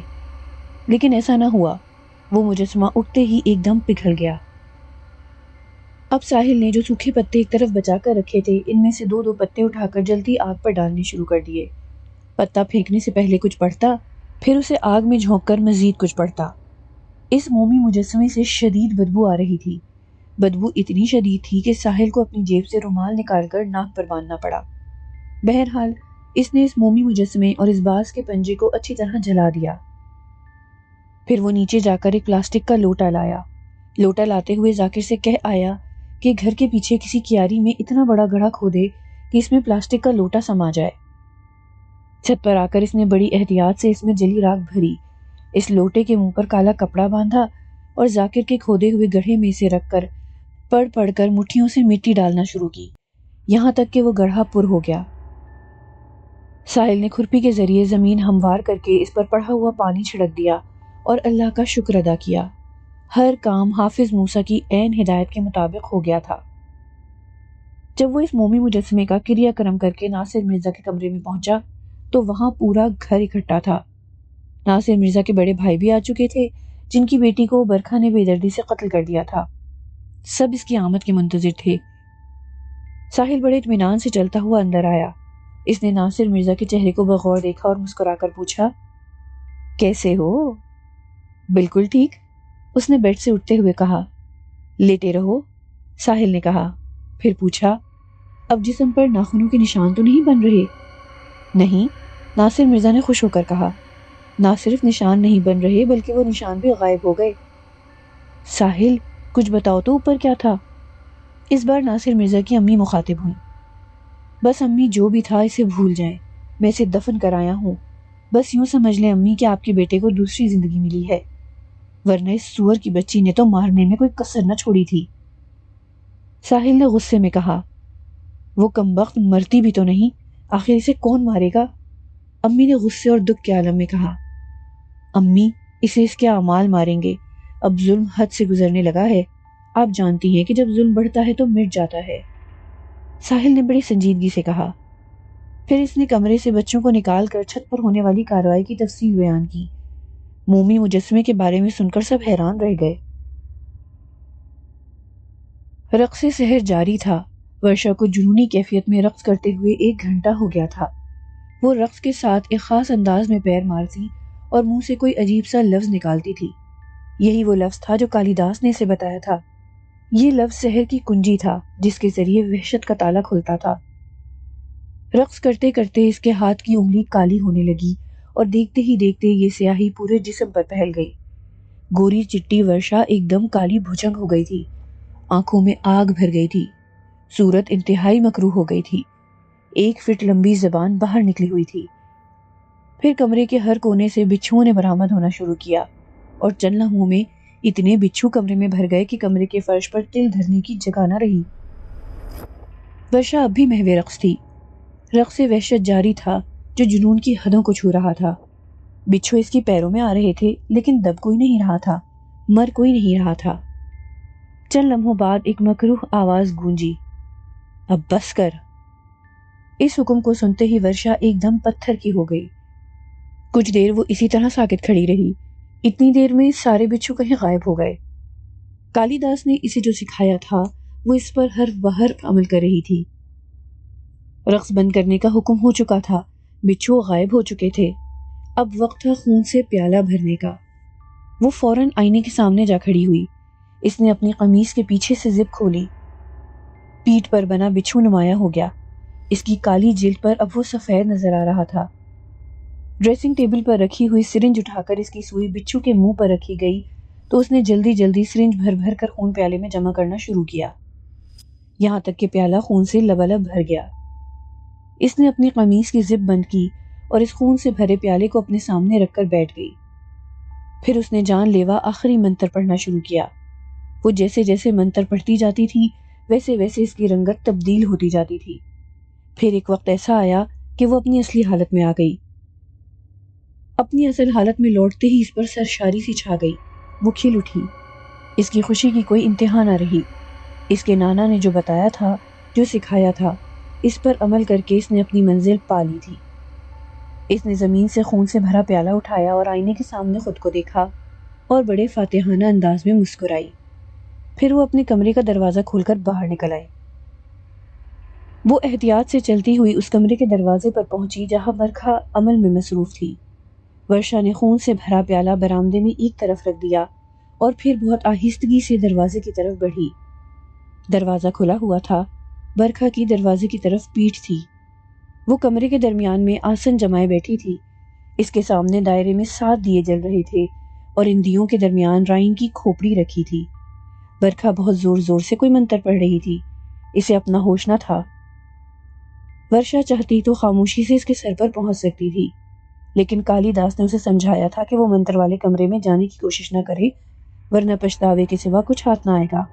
لیکن ایسا نہ ہوا۔ وہ مجسمہ اٹھتے ہی ایک دم پگھل گیا۔ اب ساحل نے جو سوکھے پتے ایک طرف بچا کر رکھے تھے، ان میں سے 2 پتے اٹھا کر جلدی آگ پر ڈالنے شروع کر دیے۔ پتا پھینکنے سے پہلے کچھ پڑھتا، پھر اسے آگ میں جھونک کر مزید کچھ پڑھتا۔ اس مومی مجسمے سے شدید بدبو آ رہی تھی۔ بدبو اتنی شدید تھی کہ ساحل کو اپنی جیب سے رومال نکال کر ناک پر باندھنا پڑا۔ بہرحال اس نے اس مومی مجسمے اور اس باز کے پنجے کو اچھی طرح جلا دیا۔ پھر وہ نیچے جا کر ایک پلاسٹک کا لوٹا لایا۔ لوٹا لاتے ہوئے ذاکر سے کہہ آیا کہ گھر کے پیچھے کسی کیاری میں اتنا بڑا گڑھا کھودے کہ اس میں پلاسٹک کا لوٹا سما جائے۔ چھت پر آ کر اس نے بڑی احتیاط سے اس میں جلی راکھ بھری، اس لوٹے کے منہ پر کالا کپڑا باندھا اور ذاکر کے کھودے ہوئے گڑھے میں اسے رکھ کر پڑھ کر مٹھیوں سے مٹی ڈالنا شروع کی، یہاں تک کہ وہ گڑھا پر ہو گیا۔ ساحل نے کھرپی کے ذریعے زمین ہموار کر کے اس پر پڑا ہوا پانی چھڑک دیا اور اللہ کا شکر ادا کیا۔ ہر کام حافظ موسیٰ کی عین ہدایت کے مطابق ہو گیا تھا۔ جب وہ اس مومی مجسمے کا کریا کرم کر کے ناصر مرزا کے کمرے میں پہنچا تو وہاں پورا گھر اکٹھا تھا۔ ناصر مرزا کے بڑے بھائی بھی آ چکے تھے، جن کی بیٹی کو برکھا نے بے دردی سے قتل کر دیا تھا۔ سب اس کی آمد کے منتظر تھے۔ ساحل بڑے اطمینان سے چلتا ہوا اندر آیا۔ اس نے ناصر مرزا کے چہرے کو بغور دیکھا اور مسکرا کر پوچھا، کیسے ہو؟ بالکل ٹھیک، اس نے بیڈ سے اٹھتے ہوئے کہا۔ لیٹے رہو، ساحل نے کہا، پھر پوچھا، اب جسم پر ناخنوں کے نشان تو نہیں بن رہے؟ نہیں، ناصر مرزا نے خوش ہو کر کہا، نہ صرف نشان نہیں بن رہے بلکہ وہ نشان بھی غائب ہو گئے۔ ساحل، کچھ بتاؤ تو اوپر کیا تھا؟ اس بار ناصر مرزا کی امی مخاطب ہوئیں۔ بس امی، جو بھی تھا اسے بھول جائیں، میں اسے دفن کرایا ہوں۔ بس یوں سمجھ لیں امی کہ آپ کے بیٹے کو دوسری زندگی ملی ہے، ورنہ اس سور کی بچی نے تو مارنے میں کوئی کسر نہ چھوڑی تھی۔ ساحل نے غصے میں کہا، وہ کمبخت مرتی بھی تو نہیں، آخر اسے کون مارے گا؟ امی نے غصے اور دکھ کے عالم میں کہا، امی، اسے اس کے اعمال ماریں گے، اب ظلم حد سے گزرنے لگا ہے، آپ جانتی ہیں کہ جب ظلم بڑھتا ہے تو مٹ جاتا ہے۔ ساحل نے بڑی سنجیدگی سے کہا۔ پھر اس نے کمرے سے بچوں کو نکال کر چھت پر ہونے والی کارروائی کی تفصیل بیان کی۔ مومی مجسمے کے بارے میں سن کر سب حیران رہ گئے۔ رقص سحر جاری تھا۔ ورشا کو جنونی کیفیت میں رقص کرتے ہوئے 1 گھنٹہ ہو گیا تھا۔ وہ رقص کے ساتھ ایک خاص انداز میں پیر مارتی اور منہ سے کوئی عجیب سا لفظ نکالتی تھی۔ یہی وہ لفظ تھا جو کالی داس نے اسے بتایا تھا۔ یہ لفظ سحر کی کنجی تھا جس کے ذریعے وحشت کا تالا کھلتا تھا۔ رقص کرتے کرتے اس کے ہاتھ کی انگلی کالی ہونے لگی اور دیکھتے ہی دیکھتے یہ سیاہی پورے جسم پر پھیل گئی۔ گوری چٹی ورشا ایک دم کالی بھجنگ ہو گئی تھی، آنکھوں میں آگ بھر گئی تھی، صورت انتہائی مکروہ ہو گئی تھی، 1 فٹ لمبی زبان باہر نکلی ہوئی تھی۔ پھر کمرے کے ہر کونے سے بچھوؤں نے برآمد ہونا شروع کیا اور چند لمحوں میں اتنے بچھو کمرے میں بھر گئے کہ کمرے کے فرش پر تل دھرنے کی جگہ نہ رہی۔ ورشا اب بھی محو رقص تھی۔ رقص وحشت جاری تھا جو جنون کی حدوں کو چھو رہا تھا۔ بچھو اس کی پیروں میں آ رہے تھے لیکن دب کوئی نہیں رہا تھا، مر کوئی نہیں رہا تھا۔ چند لمحوں بعد ایک مکروہ آواز گونجی، اب بس کر۔ اس حکم کو سنتے ہی ورشا ایک دم پتھر کی ہو گئی۔ کچھ دیر وہ اسی طرح ساکت کھڑی رہی۔ اتنی دیر میں سارے بچھو کہیں غائب ہو گئے۔ کالی داس نے اسے جو سکھایا تھا وہ اس پر حرف بحرف عمل کر رہی تھی۔ رقص بند کرنے کا حکم ہو چکا تھا، بچھو غائب ہو چکے تھے، اب وقت تھا خون سے پیالہ بھرنے کا۔ وہ فوراً آئینے کے سامنے جا کھڑی ہوئی۔ اس نے اپنی قمیص کے پیچھے سے زپ کھولی۔ پیٹھ پر بنا بچھو نمایاں ہو گیا۔ اس کی کالی جلد پر اب وہ سفید نظر آ رہا تھا۔ ڈریسنگ ٹیبل پر رکھی ہوئی سرنج اٹھا کر اس کی سوئی بچھو کے منہ پر رکھی گئی تو اس نے جلدی جلدی سرنج بھر بھر کر خون پیالے میں جمع کرنا شروع کیا، یہاں تک کہ پیالہ خون سے لبالب بھر گیا۔ اس نے اپنی قمیص کی زپ بند کی اور اس خون سے بھرے پیالے کو اپنے سامنے رکھ کر بیٹھ گئی۔ پھر اس نے جان لیوا آخری منتر پڑھنا شروع کیا۔ وہ جیسے جیسے منتر پڑھتی جاتی تھی ویسے ویسے اس کی رنگت تبدیل ہوتی جاتی تھی۔ پھر ایک وقت ایسا آیا کہ وہ اپنی اصلی حالت میں آ گئی۔ اپنی اصل حالت میں لوٹتے ہی اس پر سرشاری سی چھا گئی۔ وہ کھل اٹھی۔ اس کی خوشی کی کوئی انتہا نہ رہی۔ اس کے نانا نے جو بتایا تھا، جو سکھایا تھا، اس پر عمل کر کے اس نے اپنی منزل پا لی تھی۔ اس نے زمین سے خون سے بھرا پیالہ اٹھایا اور آئینے کے سامنے خود کو دیکھا اور بڑے فاتحانہ انداز میں مسکرائی۔ پھر وہ اپنے کمرے کا دروازہ کھول کر باہر نکل آئی۔ وہ احتیاط سے چلتی ہوئی اس کمرے کے دروازے پر پہنچی جہاں برکھا عمل میں مصروف تھی۔ ورشا نے خون سے بھرا پیالہ برآمدے میں ایک طرف رکھ دیا اور پھر بہت آہستگی سے دروازے کی طرف بڑھی۔ دروازہ کھلا ہوا تھا، برکھا کی دروازے کی طرف پیٹھ تھی۔ وہ کمرے کے درمیان میں آسن جمائے بیٹھی تھی۔ اس کے سامنے دائرے میں 7 دیے جل رہے تھے اور ان دیوں کے درمیان رائن کی کھوپڑی رکھی تھی۔ برکھا بہت زور زور سے کوئی منتر پڑھ رہی تھی، اسے اپنا ہوش نہ تھا۔ ورشا چاہتی تو خاموشی سے اس کے سر پر پہنچ سکتی تھی، لیکن کالی داس نے اسے سمجھایا تھا کہ وہ منتر والے کمرے میں جانے کی کوشش نہ کرے ورنہ پچھتاوے کے سوا کچھ ہاتھ نہ آئے گا۔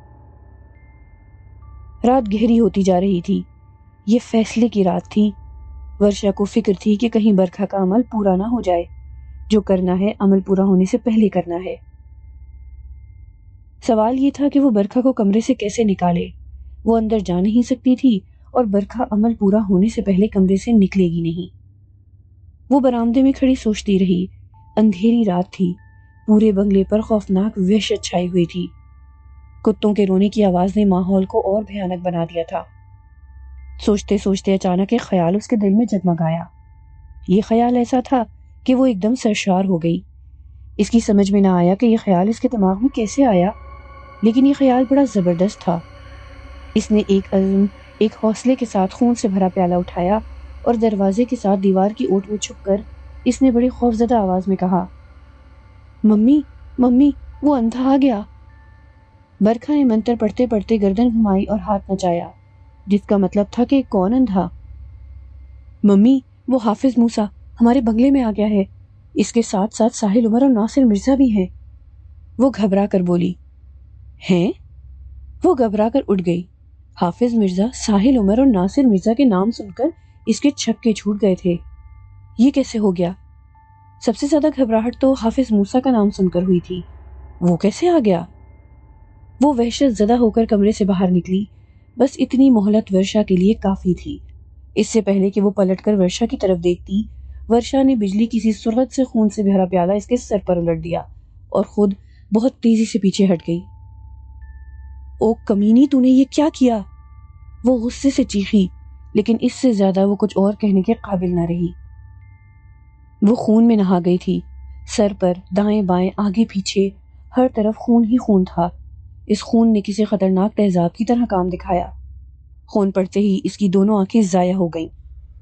رات گہری ہوتی جا رہی تھی۔ یہ فیصلے کی رات تھی۔ ورشا کو فکر تھی کہ کہیں برکھا کا عمل پورا نہ ہو جائے۔ جو کرنا ہے عمل پورا ہونے سے پہلے کرنا ہے۔ سوال یہ تھا کہ وہ برکھا کو کمرے سے کیسے نکالے۔ وہ اندر جا نہیں سکتی تھی اور برکھا عمل پورا ہونے سے پہلے کمرے سے نکلے گی نہیں۔ وہ برآمدے میں کھڑی سوچتی رہی۔ اندھیری رات تھی، پورے بنگلے پر خوفناک وحشت چھائی ہوئی تھی۔ کتوں کے رونے کی آواز نے ماحول کو اور بھیانک بنا دیا تھا۔ سوچتے سوچتے اچانک ایک خیال اس کے دل میں جگمگایا۔ یہ خیال ایسا تھا کہ وہ ایک دم سرشار ہو گئی۔ اس کی سمجھ میں نہ آیا کہ یہ خیال اس کے دماغ میں کیسے آیا، لیکن یہ خیال بڑا زبردست تھا۔ اس نے ایک عزم، ایک حوصلے کے ساتھ خون سے بھرا پیالہ اٹھایا اور دروازے کے ساتھ دیوار کی اوٹ میں چھپ کر اس نے بڑی خوفزدہ آواز میں کہا، ممی ممی، وہ اندھا آ گیا۔ برکھا نے منتر پڑھتے پڑھتے گردن گھمائی اور ہاتھ نچایا، جس کا مطلب تھا کہ کون اندھا؟ ممی، وہ حافظ موسیٰ ہمارے بنگلے میں آ گیا ہے، اس کے ساتھ ساتھ ساحل عمر اور ناصر مرزا بھی ہیں۔ وہ گھبرا کر بولی۔ ہیں؟ وہ گھبرا کر اٹھ گئی۔ حافظ مرزا، ساحل عمر اور ناصر مرزا کے نام سن کر اس کے چھکے چھوٹ گئے تھے۔ یہ کیسے ہو گیا؟ سب سے زیادہ گھبراہٹ تو حافظ موسیٰ کا نام سن کر ہوئی تھی۔ وہ کیسے آ گیا؟ وہ وحشت زدہ ہو کر کمرے سے باہر نکلی۔ بس اتنی مہلت ورشا کے لیے کافی تھی۔ اس سے پہلے کہ وہ پلٹ کر ورشا کی طرف دیکھتی، ورشا نے بجلی کی سی سرعت سے خون سے بھرا پیالہ اس کے سر پر الٹ دیا اور خود بہت تیزی سے پیچھے ہٹ گئی۔ او کمینی، تو نے یہ کیا کیا؟ وہ غصے سے چیخی، لیکن اس سے زیادہ وہ کچھ اور کہنے کے قابل نہ رہی۔ وہ خون میں نہا گئی تھی۔ سر پر، دائیں بائیں، آگے پیچھے، ہر طرف خون ہی خون تھا۔ اس خون نے کسی خطرناک تیزاب کی طرح کام دکھایا۔ خون پڑتے ہی اس کی دونوں آنکھیں ضائع ہو گئیں۔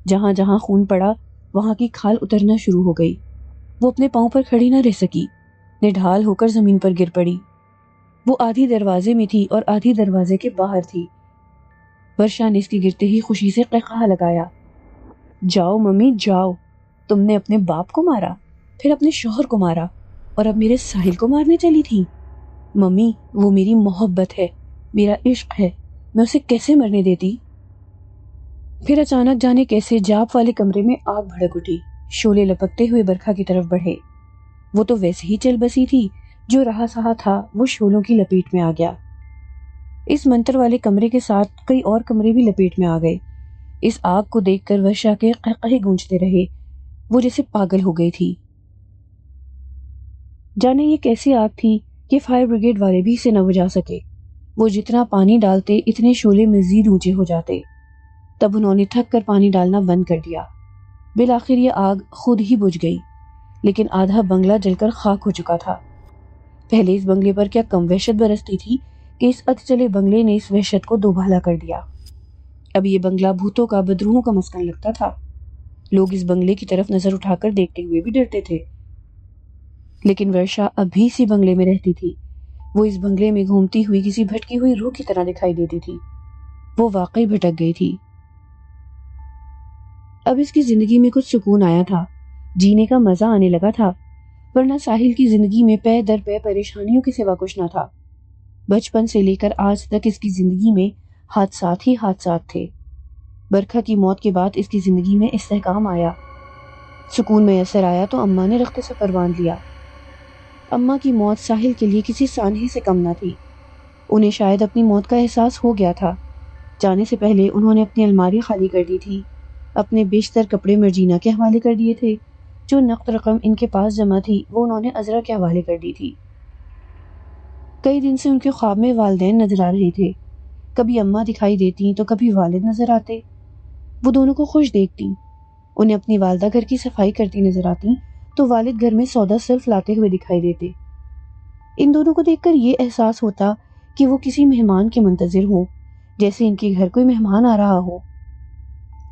جہاں جہاں خون پڑا وہاں کی کھال اترنا شروع ہو گئی۔ وہ اپنے پاؤں پر کھڑی نہ رہ سکی، نڈھال ہو کر زمین پر گر پڑی۔ وہ آدھی دروازے میں تھی اور آدھی دروازے کے باہر تھی۔ ورشا نے اس کے گرتے ہی خوشی سے قہقہا لگایا۔ جاؤ ممی جاؤ، تم نے اپنے باپ کو مارا، پھر اپنے شوہر کو مارا، اور اب میرے ساحل کو مارنے چلی تھی؟ ممی، وہ میری محبت ہے، میرا عشق ہے، میں اسے کیسے مرنے دیتی؟ پھر اچانک جانے کیسے جاپ والے کمرے میں آگ بھڑک اٹھی۔ شعلے لپکتے ہوئے برکھا کی طرف بڑھے۔ وہ تو ویسے ہی چل بسی تھی، جو رہا سہا تھا وہ شعلوں کی لپیٹ میں آ گیا۔ اس منتر والے کمرے کے ساتھ کئی اور کمرے بھی لپیٹ میں آ گئے۔ اس آگ کو دیکھ کر ورشا کے قہقہے گونجتے رہے۔ وہ جیسے پاگل ہو گئی تھی۔ جانے یہ کیسی آگ تھی کہ فائر بریگیڈ والے بھی اسے نہ بجھا سکے۔ وہ جتنا پانی ڈالتے اتنے شعلے مزید اونچے ہو جاتے۔ تب انہوں نے تھک کر پانی ڈالنا بند کر دیا۔ بالآخر یہ آگ خود ہی بجھ گئی، لیکن آدھا بنگلہ جل کر خاک ہو چکا تھا۔ پہلے اس بنگلے پر کیا کم وحشت برستی تھی کہ اس اتچلے بنگلے نے اس وحشت کو دوبالا کر دیا۔ اب یہ بنگلہ بھوتوں کا، بدروحوں کا مسکن لگتا تھا۔ لوگ اس بنگلے کی طرف نظر اٹھا کر دیکھتے ہوئے بھی ڈرتے تھے۔ لیکن ورشا اب بھی اسی بنگلے میں رہتی تھی۔ وہ اس بنگلے میں گھومتی ہوئی کسی بھٹکی ہوئی روح کی طرح دکھائی دیتی تھی۔ وہ واقعی بھٹک گئی تھی۔ اب اس کی زندگی میں کچھ سکون آیا تھا، جینے کا مزہ آنے لگا تھا، ورنہ ساحل کی زندگی میں پے در پے پریشانیوں کے سوا کچھ نہ تھا۔ بچپن سے لے کر آج تک اس کی زندگی میں حادثات ہی حادثات تھے۔ برکھا کی موت کے بعد اس کی زندگی میں استحکام آیا، سکون میسر آیا تو اماں نے رخت سفر باندھ لیا۔ اماں کی موت ساحل کے لیے کسی سانحے سے کم نہ تھی۔ انہیں شاید اپنی موت کا احساس ہو گیا تھا۔ جانے سے پہلے انہوں نے اپنی الماری خالی کر دی تھی، اپنے بیشتر کپڑے مرجینا کے حوالے کر دیے تھے، جو نقد رقم ان کے پاس جمع تھی وہ انہوں نے عذرا کے حوالے کر دی تھی۔ کئی دن سے ان کے خواب میں والدین نظر آ رہے تھے، کبھی اماں دکھائی دیتی تو کبھی والد نظر آتے۔ وہ دونوں کو خوش دیکھتی، انہیں اپنی والدہ گھر کی صفائی کرتی نظر آتی تو والد گھر میں سودا صرف لاتے ہوئے دکھائی دیتے۔ ان دونوں کو دیکھ کر یہ احساس ہوتا کہ وہ کسی مہمان کے منتظر ہوں، جیسے ان کے گھر کوئی مہمان آ رہا ہو۔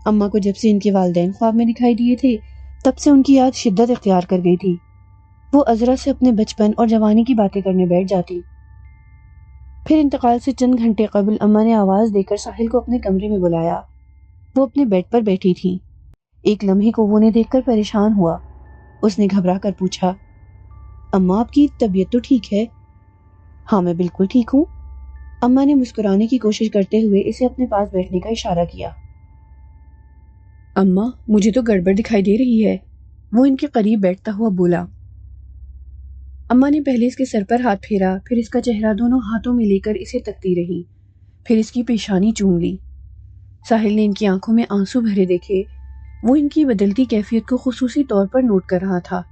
اماں کو جب سے ان کے والدین خواب میں دکھائی دیے تھے تب سے ان کی یاد شدت اختیار کر گئی تھی۔ وہ عذرا سے اپنے بچپن اور جوانی کی باتیں کرنے بیٹھ جاتی۔ پھر انتقال سے چند گھنٹے قبل اماں نے آواز دے کر ساحل کو اپنے کمرے میں بلایا۔ وہ اپنے بیڈ پر بیٹھی تھی۔ ایک لمحے کو وہ انہیں دیکھ کر پریشان ہوا۔ اس نے گھبرا کر پوچھا، اماں آپ کی طبیعت تو ٹھیک ہے؟ ہاں میں بالکل ٹھیک ہوں۔ اماں نے مسکرانے کی کوشش کرتے ہوئے اسے اپنے پاس بیٹھنے کا اشارہ کیا۔ اماں مجھے تو گڑبڑ دکھائی دے رہی ہے، وہ ان کے قریب بیٹھتا ہوا بولا۔ اماں نے پہلے اس کے سر پر ہاتھ پھیرا، پھر اس کا چہرہ دونوں ہاتھوں میں لے کر اسے تکتی رہی، پھر اس کی پیشانی چوم لی۔ ساحل نے ان کی آنکھوں میں آنسو بھرے دیکھے۔ وہ ان کی بدلتی کیفیت کو خصوصی طور پر نوٹ کر رہا تھا۔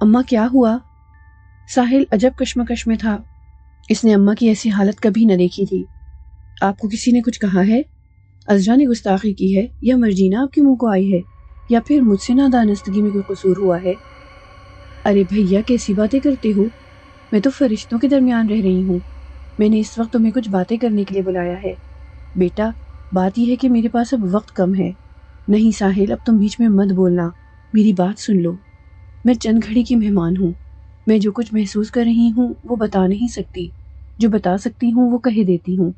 اماں کیا ہوا؟ ساحل عجب کشمکش میں تھا۔ اس نے اماں کی ایسی حالت کبھی نہ دیکھی تھی۔ آپ کو کسی نے کچھ کہا ہے؟ عذرا نے گستاخی کی ہے یا مرجینہ آپ کے منہ کو آئی ہے یا پھر مجھ سے نادانستگی میں کوئی قصور ہوا ہے؟ ارے بھیا کیسی باتیں کرتے ہو؟ میں تو فرشتوں کے درمیان رہ رہی ہوں. میں نے اس وقت تمہیں کچھ باتیں کرنے کے لیے بلایا ہے. بیٹا بات یہ ہے کہ میرے پاس اب وقت کم ہے. نہیں ساحل، اب تم بیچ میں مت بولنا، میری بات سن لو. میں چند گھڑی کی مہمان ہوں. میں جو کچھ محسوس کر رہی ہوں وہ بتا نہیں سکتی. جو بتا سکتی ہوں وہ کہہ دیتی ہوں.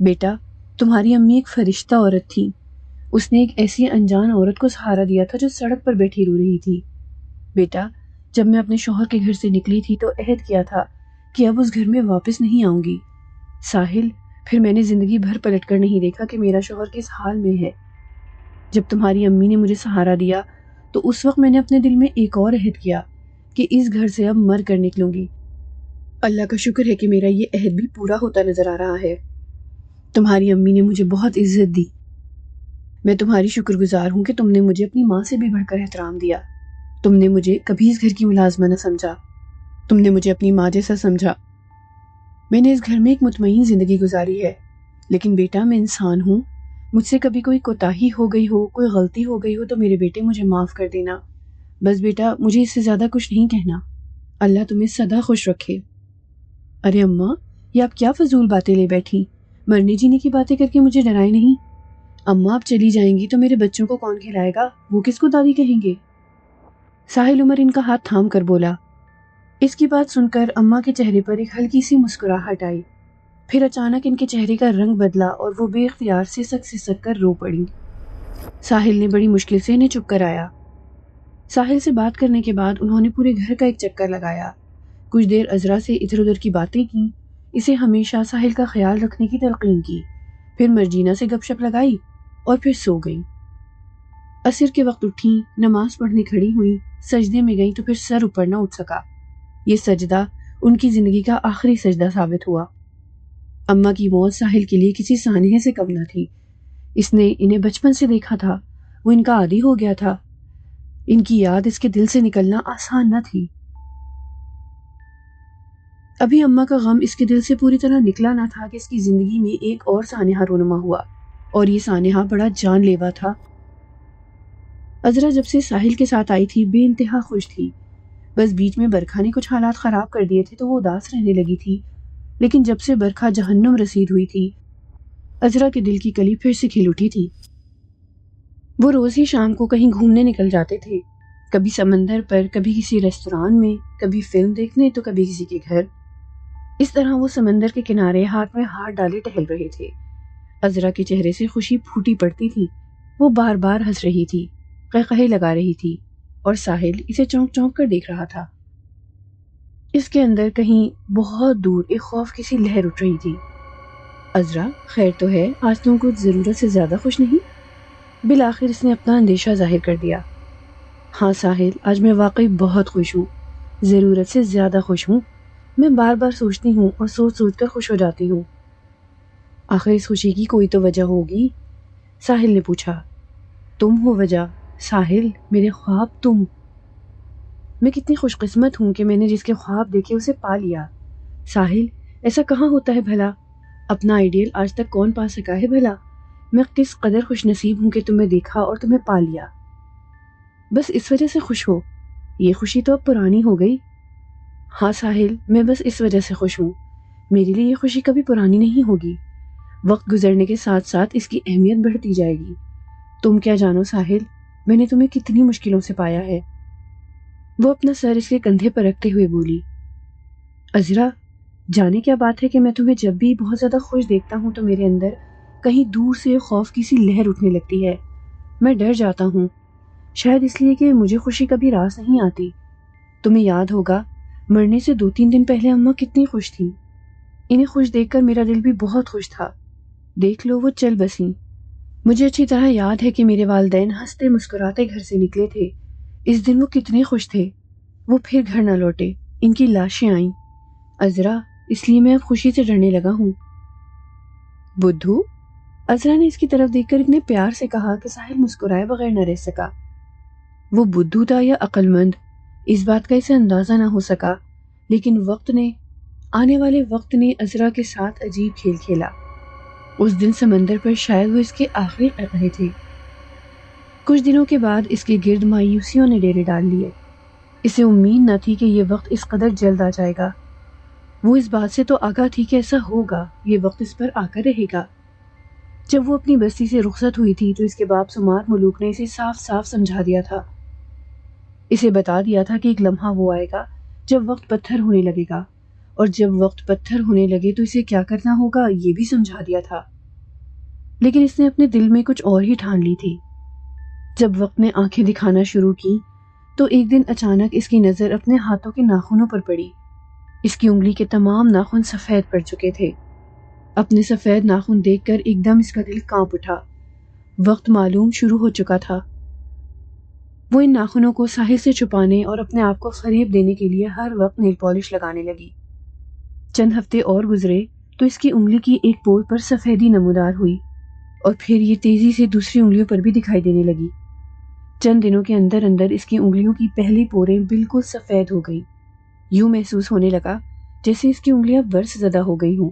بیٹا تمہاری امی ایک فرشتہ عورت تھی. اس نے ایک ایسی انجان عورت کو سہارا دیا تھا جو سڑک پر بیٹھی رو رہی تھی. بیٹا جب میں اپنے شوہر کے گھر سے نکلی تھی تو عہد کیا تھا کہ اب اس گھر میں واپس نہیں آؤں گی. ساحل پھر میں نے زندگی بھر پلٹ کر نہیں دیکھا کہ میرا شوہر کس حال میں ہے. جب تمہاری امی نے مجھے سہارا دیا تو اس وقت میں نے اپنے دل میں ایک اور عہد کیا کہ اس گھر سے اب مر کر نکلوں گی. اللہ کا شکر ہے کہ میرا یہ عہد بھی پورا ہوتا نظر آ رہا ہے. تمہاری امی نے مجھے بہت عزت دی. میں تمہاری شکر گزار ہوں کہ تم نے مجھے اپنی ماں سے بھی بڑھ کر احترام دیا. تم نے مجھے کبھی اس گھر کی ملازمہ نہ سمجھا. تم نے مجھے اپنی ماں جیسا سمجھا. میں نے اس گھر میں ایک مطمئن زندگی گزاری ہے. لیکن بیٹا میں انسان ہوں. مجھ سے کبھی کوئی کوتاہی ہو گئی ہو، کوئی غلطی ہو گئی ہو تو میرے بیٹے مجھے معاف کر دینا. بس بیٹا مجھے اس سے زیادہ کچھ نہیں کہنا. اللہ تمہیں سدا خوش رکھے. ارے اماں یہ آپ کیا فضول باتیں لے بیٹھی؟ مرنے جینے کی باتیں کر کے مجھے ڈرائے نہیں. اماں آپ چلی جائیں گی تو میرے بچوں کو کون کھلائے گا؟ وہ کس کو دادی کہیں گے؟ ساحل عمر ان کا ہاتھ تھام کر بولا. اس کی بات سن کر اماں کے چہرے پر ایک ہلکی سی مسکراہٹ آئی. پھر اچانک ان کے چہرے کا رنگ بدلا اور وہ بے اختیار سسک کر رو پڑی. ساحل نے بڑی مشکل سے انہیں چپ کرایا. ساحل سے بات کرنے کے بعد انہوں نے پورے گھر کا ایک چکر لگایا. کچھ دیر عذرا سے ادھر ادھر کی باتیں کی. اسے ہمیشہ ساحل کا خیال رکھنے کی تلقین کی. پھر مرجینہ سے گپ شپ لگائی اور پھر سو گئی. عصر کے وقت اٹھیں، نماز پڑھنے کھڑی ہوئی، سجدے میں گئیں تو پھر سر اوپر نہ اٹھ سکا. یہ سجدہ ان کی زندگی کا آخری سجدہ ثابت ہوا. اماں کی موت ساحل کے لیے کسی سانحے سے کم نہ تھی. اس نے انہیں بچپن سے دیکھا تھا. وہ ان کا عادی ہو گیا تھا. ان کی یاد اس کے دل سے نکلنا آسان نہ تھی. ابھی اماں کا غم اس کے دل سے پوری طرح نکلا نہ تھا کہ اس کی زندگی میں ایک اور سانحہ رونما ہوا، اور یہ سانحہ بڑا جان لیوا تھا. عذرا جب سے ساحل کے ساتھ آئی تھی بے انتہا خوش تھی. بس بیچ میں برکھا نے کچھ حالات خراب کر دیے تھے تو وہ اداس رہنے لگی تھی. لیکن جب سے برکھا جہنم رسید ہوئی تھی عذرا کے دل کی کلی پھر سے کھل اٹھی تھی. وہ روز ہی شام کو کہیں گھومنے نکل جاتے تھے، کبھی سمندر پر، کبھی کسی ریستوران میں، کبھی فلم دیکھنے تو کبھی کسی کے گھر. اس طرح وہ سمندر کے کنارے ہاتھ میں ہاتھ ڈالے ٹہل رہے تھے. عذرا کے چہرے سے خوشی پھوٹی پڑتی تھی. وہ بار بار ہنس رہی تھی، قہقہے لگا رہی تھی، اور ساحل اسے چونک چونک کر دیکھ رہا تھا. اس کے اندر کہیں بہت دور ایک خوف کی سی لہر اٹھ رہی تھی. عذرا خیر تو ہے؟ آج تم کچھ ضرورت سے زیادہ خوش نہیں؟ بالآخر اس نے اپنا اندیشہ ظاہر کر دیا. ہاں ساحل آج میں واقعی بہت خوش ہوں، ضرورت سے زیادہ خوش ہوں. میں بار بار سوچتی ہوں اور سوچ سوچ کر خوش ہو جاتی ہوں. آخر اس خوشی کی کوئی تو وجہ ہوگی؟ ساحل نے پوچھا. تم ہو وجہ ساحل، میرے خواب تم. میں کتنی خوش قسمت ہوں کہ میں نے جس کے خواب دیکھے اسے پا لیا. ساحل ایسا کہاں ہوتا ہے بھلا؟ اپنا آئیڈیل آج تک کون پا سکا ہے بھلا؟ میں کس قدر خوش نصیب ہوں کہ تمہیں دیکھا اور تمہیں پا لیا. بس اس وجہ سے خوش ہو؟ یہ خوشی تو اب پرانی ہو گئی. ہاں ساحل میں بس اس وجہ سے خوش ہوں. میرے لیے یہ خوشی کبھی پرانی نہیں ہوگی. وقت گزرنے کے ساتھ ساتھ اس کی اہمیت بڑھتی جائے گی. تم کیا جانو ساحل، میں نے تمہیں کتنی مشکلوں سے پایا ہے. وہ اپنا سر اس کے کندھے پر رکھتے ہوئے بولی. عذرا جانے کیا بات ہے کہ میں تمہیں جب بھی بہت زیادہ خوش دیکھتا ہوں تو میرے اندر کہیں دور سے خوف کی سی لہر اٹھنے لگتی ہے. میں ڈر جاتا ہوں، شاید اس لیے کہ مجھے خوشی کبھی راس نہیں آتی. تمہیں یاد ہوگا مرنے سے 2-3 دن پہلے اماں کتنی خوش تھیں. انہیں خوش دیکھ کر میرا دل بھی بہت خوش تھا. دیکھ لو وہ چل بسیں. مجھے اچھی طرح یاد ہے کہ میرے والدین ہنستے مسکراتے گھر سے نکلے تھے. اس دن وہ کتنے خوش تھے. وہ پھر گھر نہ لوٹے، ان کی لاشیں آئیں. عذرا اس لیے میں اب خوشی سے ڈرنے لگا ہوں. بدھو؟ عذرا نے اس کی طرف دیکھ کر اتنے پیار سے کہا کہ ساحل مسکرائے بغیر نہ رہ سکا. وہ بدھو تھا یا عقل مند، اس بات کا اسے اندازہ نہ ہو سکا. لیکن آنے والے وقت نے عذرا کے ساتھ عجیب کھیل کھیلا. اس دن سمندر پر شاید وہ اس کے آخری قطرے تھے۔ کچھ دنوں کے بعد اس کے گرد مایوسیوں نے ڈیرے ڈال لیے۔ اسے امید نہ تھی کہ یہ وقت اس قدر جلد آ جائے گا۔ وہ اس بات سے تو آگاہ تھی کہ ایسا ہوگا، یہ وقت اس پر آ کر رہے گا۔ جب وہ اپنی بستی سے رخصت ہوئی تھی تو اس کے باپ سمار ملوک نے اسے صاف صاف سمجھا دیا تھا، اسے بتا دیا تھا کہ ایک لمحہ وہ آئے گا جب وقت پتھر ہونے لگے گا، اور جب وقت پتھر ہونے لگے تو اسے کیا کرنا ہوگا یہ بھی سمجھا دیا تھا۔ لیکن اس نے اپنے دل میں کچھ اور ہی ٹھان لی تھی۔ جب وقت نے آنکھیں دکھانا شروع کی تو ایک دن اچانک اس کی نظر اپنے ہاتھوں کے ناخنوں پر پڑی۔ اس کی انگلی کے تمام ناخن سفید پڑ چکے تھے۔ اپنے سفید ناخن دیکھ کر ایک دم اس کا دل کانپ اٹھا۔ وقت معلوم شروع ہو چکا تھا۔ وہ ان ناخنوں کو ساحل سے چھپانے اور اپنے آپ کو فریب دینے کے لیے ہر وقت نیل پالش لگانے لگی۔ چند ہفتے اور گزرے تو اس کی انگلی کی ایک پور پر سفیدی نمودار ہوئی، اور پھر یہ تیزی سے دوسری انگلیوں پر بھی دکھائی دینے لگی۔ چند دنوں کے اندر اندر اس کی انگلیوں کی پہلی پوریں بالکل سفید ہو گئی۔ یوں محسوس ہونے لگا جیسے اس کی انگلیاں برس زدہ ہو گئی ہوں۔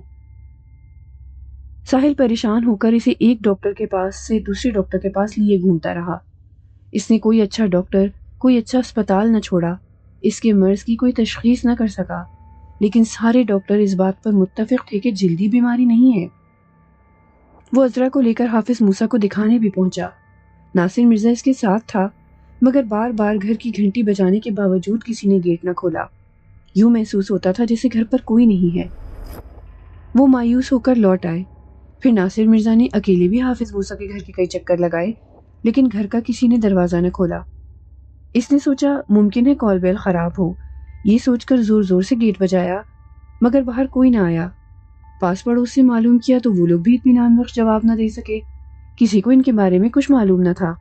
ساحل پریشان ہو کر اسے ایک ڈاکٹر کے پاس سے دوسرے ڈاکٹر کے پاس لیے گھومتا رہا۔ اس نے کوئی اچھا ڈاکٹر، کوئی اچھا اسپتال نہ چھوڑا، اس کے مرض کی کوئی تشخیص نہ کر سکا، لیکن سارے ڈاکٹر اس بات پر متفق تھے کہ جلدی بیماری نہیں ہے۔ وہ عذرا کو لے کر حافظ موسیٰ کو دکھانے بھی پہنچا۔ ناصر مرزا اس کے ساتھ تھا، مگر بار بار گھر کی گھنٹی بجانے کے باوجود کسی نے گیٹ نہ کھولا۔ یوں محسوس ہوتا تھا جیسے گھر پر کوئی نہیں ہے۔ وہ مایوس ہو کر لوٹ آئے۔ پھر ناصر مرزا نے اکیلے بھی حافظ موسیٰ کے گھر کے کئی چکر لگائے، لیکن گھر کا کسی نے دروازہ نہ کھولا۔ اس نے سوچا ممکن ہے کال بیل خراب ہو، یہ سوچ کر زور زور سے گیٹ بجایا، مگر باہر کوئی نہ آیا۔ پاس پڑوس سے معلوم کیا تو وہ لوگ بھی اطمینان بخش جواب نہ دے سکے، کسی کو ان کے بارے میں کچھ معلوم نہ تھا۔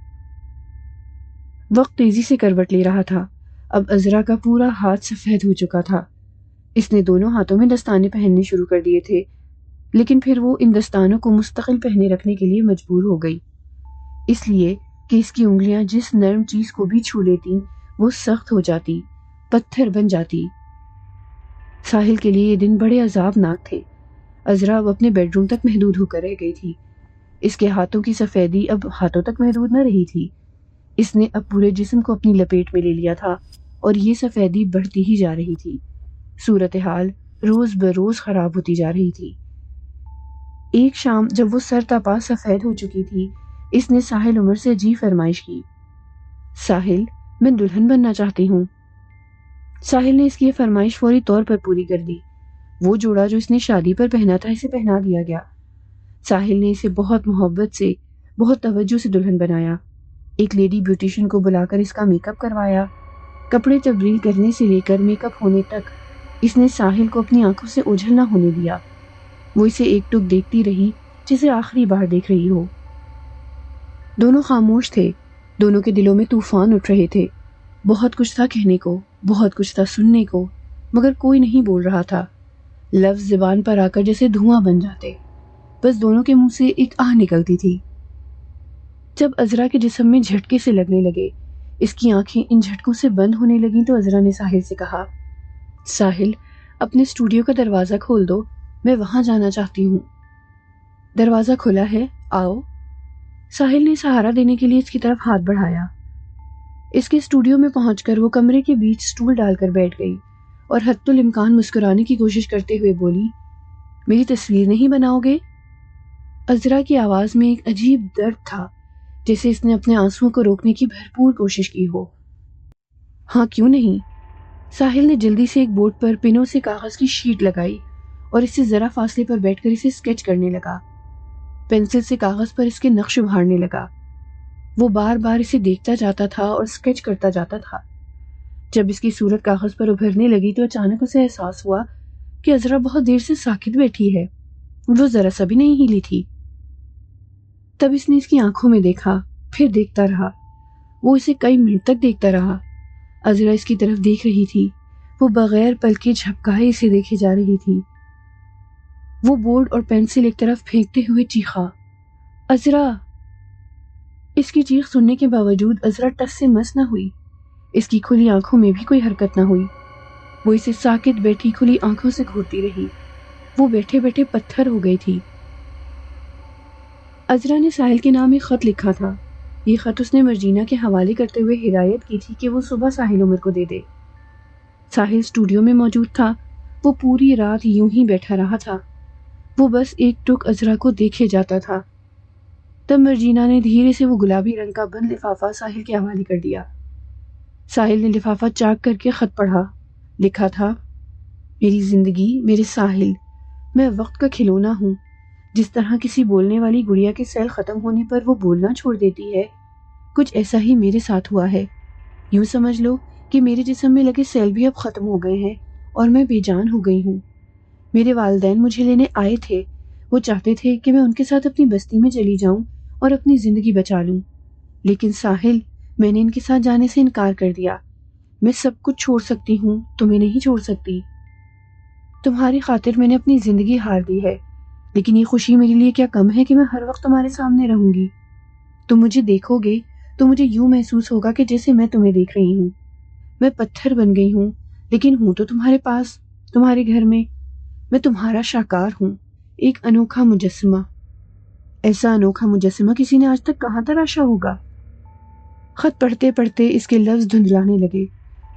وقت تیزی سے کروٹ لے رہا تھا۔ اب عذرا کا پورا ہاتھ سفید ہو چکا تھا۔ اس نے دونوں ہاتھوں میں دستانے پہننے شروع کر دیے تھے، لیکن پھر وہ ان دستانوں کو مستقل پہنے رکھنے کے لیے مجبور ہو گئی، اس لیے کہ اس کی انگلیاں جس نرم چیز کو بھی چھو لیتی وہ سخت ہو جاتی، پتھر بن جاتی۔ ساحل کے لیے یہ دن بڑے عذابناک تھے۔ عذرا اب اپنے بیڈ روم تک محدود ہو کر رہ گئی تھی۔ اس کے ہاتھوں کی سفیدی اب ہاتھوں تک محدود نہ رہی تھی، اس نے اب پورے جسم کو اپنی لپیٹ میں لے لیا تھا، اور یہ سفیدی بڑھتی ہی جا رہی تھی۔ صورتحال روز بروز خراب ہوتی جا رہی تھی۔ ایک شام جب وہ سر تا پا سفید ہو چکی تھی، اس نے ساحل عمر سے عجیب فرمائش کی۔ ساحل، میں دلہن بننا چاہتی ہوں۔ ساحل نے اس کی یہ فرمائش فوری طور پر پوری کر دی۔ وہ جوڑا جو اس نے شادی پر پہنا تھا اسے پہنا دیا گیا۔ ساحل نے اسے بہت محبت سے، بہت توجہ سے دلہن بنایا۔ ایک لیڈی بیوٹیشین کو بلا کر اس کا میک اپ کروایا۔ کپڑے تبدیل کرنے سے لے کر میک اپ ہونے تک اس نے ساحل کو اپنی آنکھوں سے اوجھل نہ ہونے دیا۔ وہ اسے ایک ٹک دیکھتی رہی جسے آخری بار دیکھ رہی ہو۔ دونوں خاموش تھے، دونوں کے دلوں میں طوفان اٹھ رہے تھے۔ بہت کچھ تھا کہنے کو، بہت کچھ تھا سننے کو، مگر کوئی نہیں بول رہا تھا۔ لفظ زبان پر آ کر جیسے دھواں بن جاتے، بس دونوں کے منہ سے ایک آہ نکلتی تھی۔ جب عذرا کے جسم میں جھٹکے سے لگنے لگے، اس کی آنکھیں ان جھٹکوں سے بند ہونے لگیں تو عذرا نے ساحل سے کہا، ساحل، اپنے اسٹوڈیو کا دروازہ کھول دو، میں وہاں جانا چاہتی ہوں۔ دروازہ کھلا ہے، آؤ۔ ساحل نے سہارا دینے کے لیے اس کی طرف ہاتھ بڑھایا۔ اس کے اسٹوڈیو میں پہنچ کر وہ کمرے کے بیچ سٹول ڈال کر بیٹھ گئی اور حتی الامکان مسکرانے کی کوشش کرتے ہوئے بولی، میری تصویر نہیں بناؤ گے؟ عذرا کی آواز میں ایک عجیب درد تھا، جیسے اس نے اپنے آنسوؤں کو روکنے کی بھرپور کوشش کی ہو۔ ہاں، کیوں نہیں؟ ساحل نے جلدی سے ایک بورڈ پر پنوں سے کاغذ کی شیٹ لگائی اور اس سے ذرا فاصلے پر بیٹھ کر اسے اسکیچ کرنے لگا۔ پینسل سے کاغذ پر اس کے نقش ابھارنے لگا۔ وہ بار بار اسے دیکھتا جاتا تھا اور اسکیچ کرتا جاتا تھا۔ جب اس کی صورت کاغذ پر ابھرنے لگی تو اچانک اسے احساس ہوا کہ عذرا بہت دیر سے ساکت بیٹھی ہے، وہ ذرا سا بھی نہیں ہلی تھی۔ تب اس نے اس کی آنکھوں میں دیکھا، پھر دیکھتا رہا۔ وہ اسے کئی منٹ تک دیکھتا رہا۔ عذرا اس کی طرف دیکھ رہی تھی، وہ بغیر پلکیں جھپکائے اسے دیکھے جا رہی تھی۔ وہ بورڈ اور پینسل ایک طرف پھینکتے ہوئے چیخا، عذرا! اس کی چیخ سننے کے باوجود عذرا ٹس سے مس نہ ہوئی، اس کی کھلی آنکھوں میں بھی کوئی حرکت نہ ہوئی۔ وہ اسے ساکت بیٹھی کھلی آنکھوں سے گھورتی رہی۔ وہ بیٹھے بیٹھے پتھر ہو گئی تھی۔ عذرا نے ساحل کے نام ایک خط لکھا تھا۔ یہ خط اس نے مرجینہ کے حوالے کرتے ہوئے ہدایت کی تھی کہ وہ صبح ساحل عمر کو دے دے۔ ساحل اسٹوڈیو میں موجود تھا۔ وہ پوری رات یوں ہی بیٹھا رہا تھا۔ وہ بس ایک ٹک عذرا کو دیکھے جاتا تھا۔ تب مرجینہ نے دھیرے سے وہ گلابی رنگ کا بند لفافہ ساحل کے حوالے کر دیا۔ ساحل نے لفافہ چاک کر کے خط پڑھا۔ لکھا تھا، میری زندگی، میرے ساحل، میں وقت کا کھلونا ہوں۔ جس طرح کسی بولنے والی گڑیا کے سیل ختم ہونے پر وہ بولنا چھوڑ دیتی ہے، کچھ ایسا ہی میرے ساتھ ہوا ہے۔ یوں سمجھ لو کہ میرے جسم میں لگے سیل بھی اب ختم ہو گئے ہیں اور میں بے جان ہو گئی ہوں۔ میرے والدین مجھے لینے آئے تھے۔ وہ چاہتے تھے کہ میں ان کے ساتھ اپنی بستی میں چلی جاؤں اور اپنی زندگی بچا لوں، لیکن ساحل، میں نے ان کے ساتھ جانے سے انکار کر دیا۔ میں سب کچھ چھوڑ سکتی ہوں، تمہیں نہیں چھوڑ سکتی۔ تمہاری خاطر میں نے اپنی زندگی ہار دی ہے، لیکن یہ خوشی میرے لیے کیا کم ہے کہ میں ہر وقت تمہارے سامنے رہوں گی۔ تم مجھے دیکھو گے تو مجھے یوں محسوس ہوگا کہ جیسے میں تمہیں دیکھ رہی ہوں۔ میں پتھر بن گئی ہوں، لیکن ہوں تو تمہارے پاس، تمہارے گھر میں۔ میں تمہارا شاہکار ہوں، ایک انوکھا مجسمہ۔ ایسا انوکھا مجسمہ کسی نے آج تک کہاں تراشا ہوگا؟ خط پڑھتے پڑھتے اس کے لفظ دھندلانے لگے،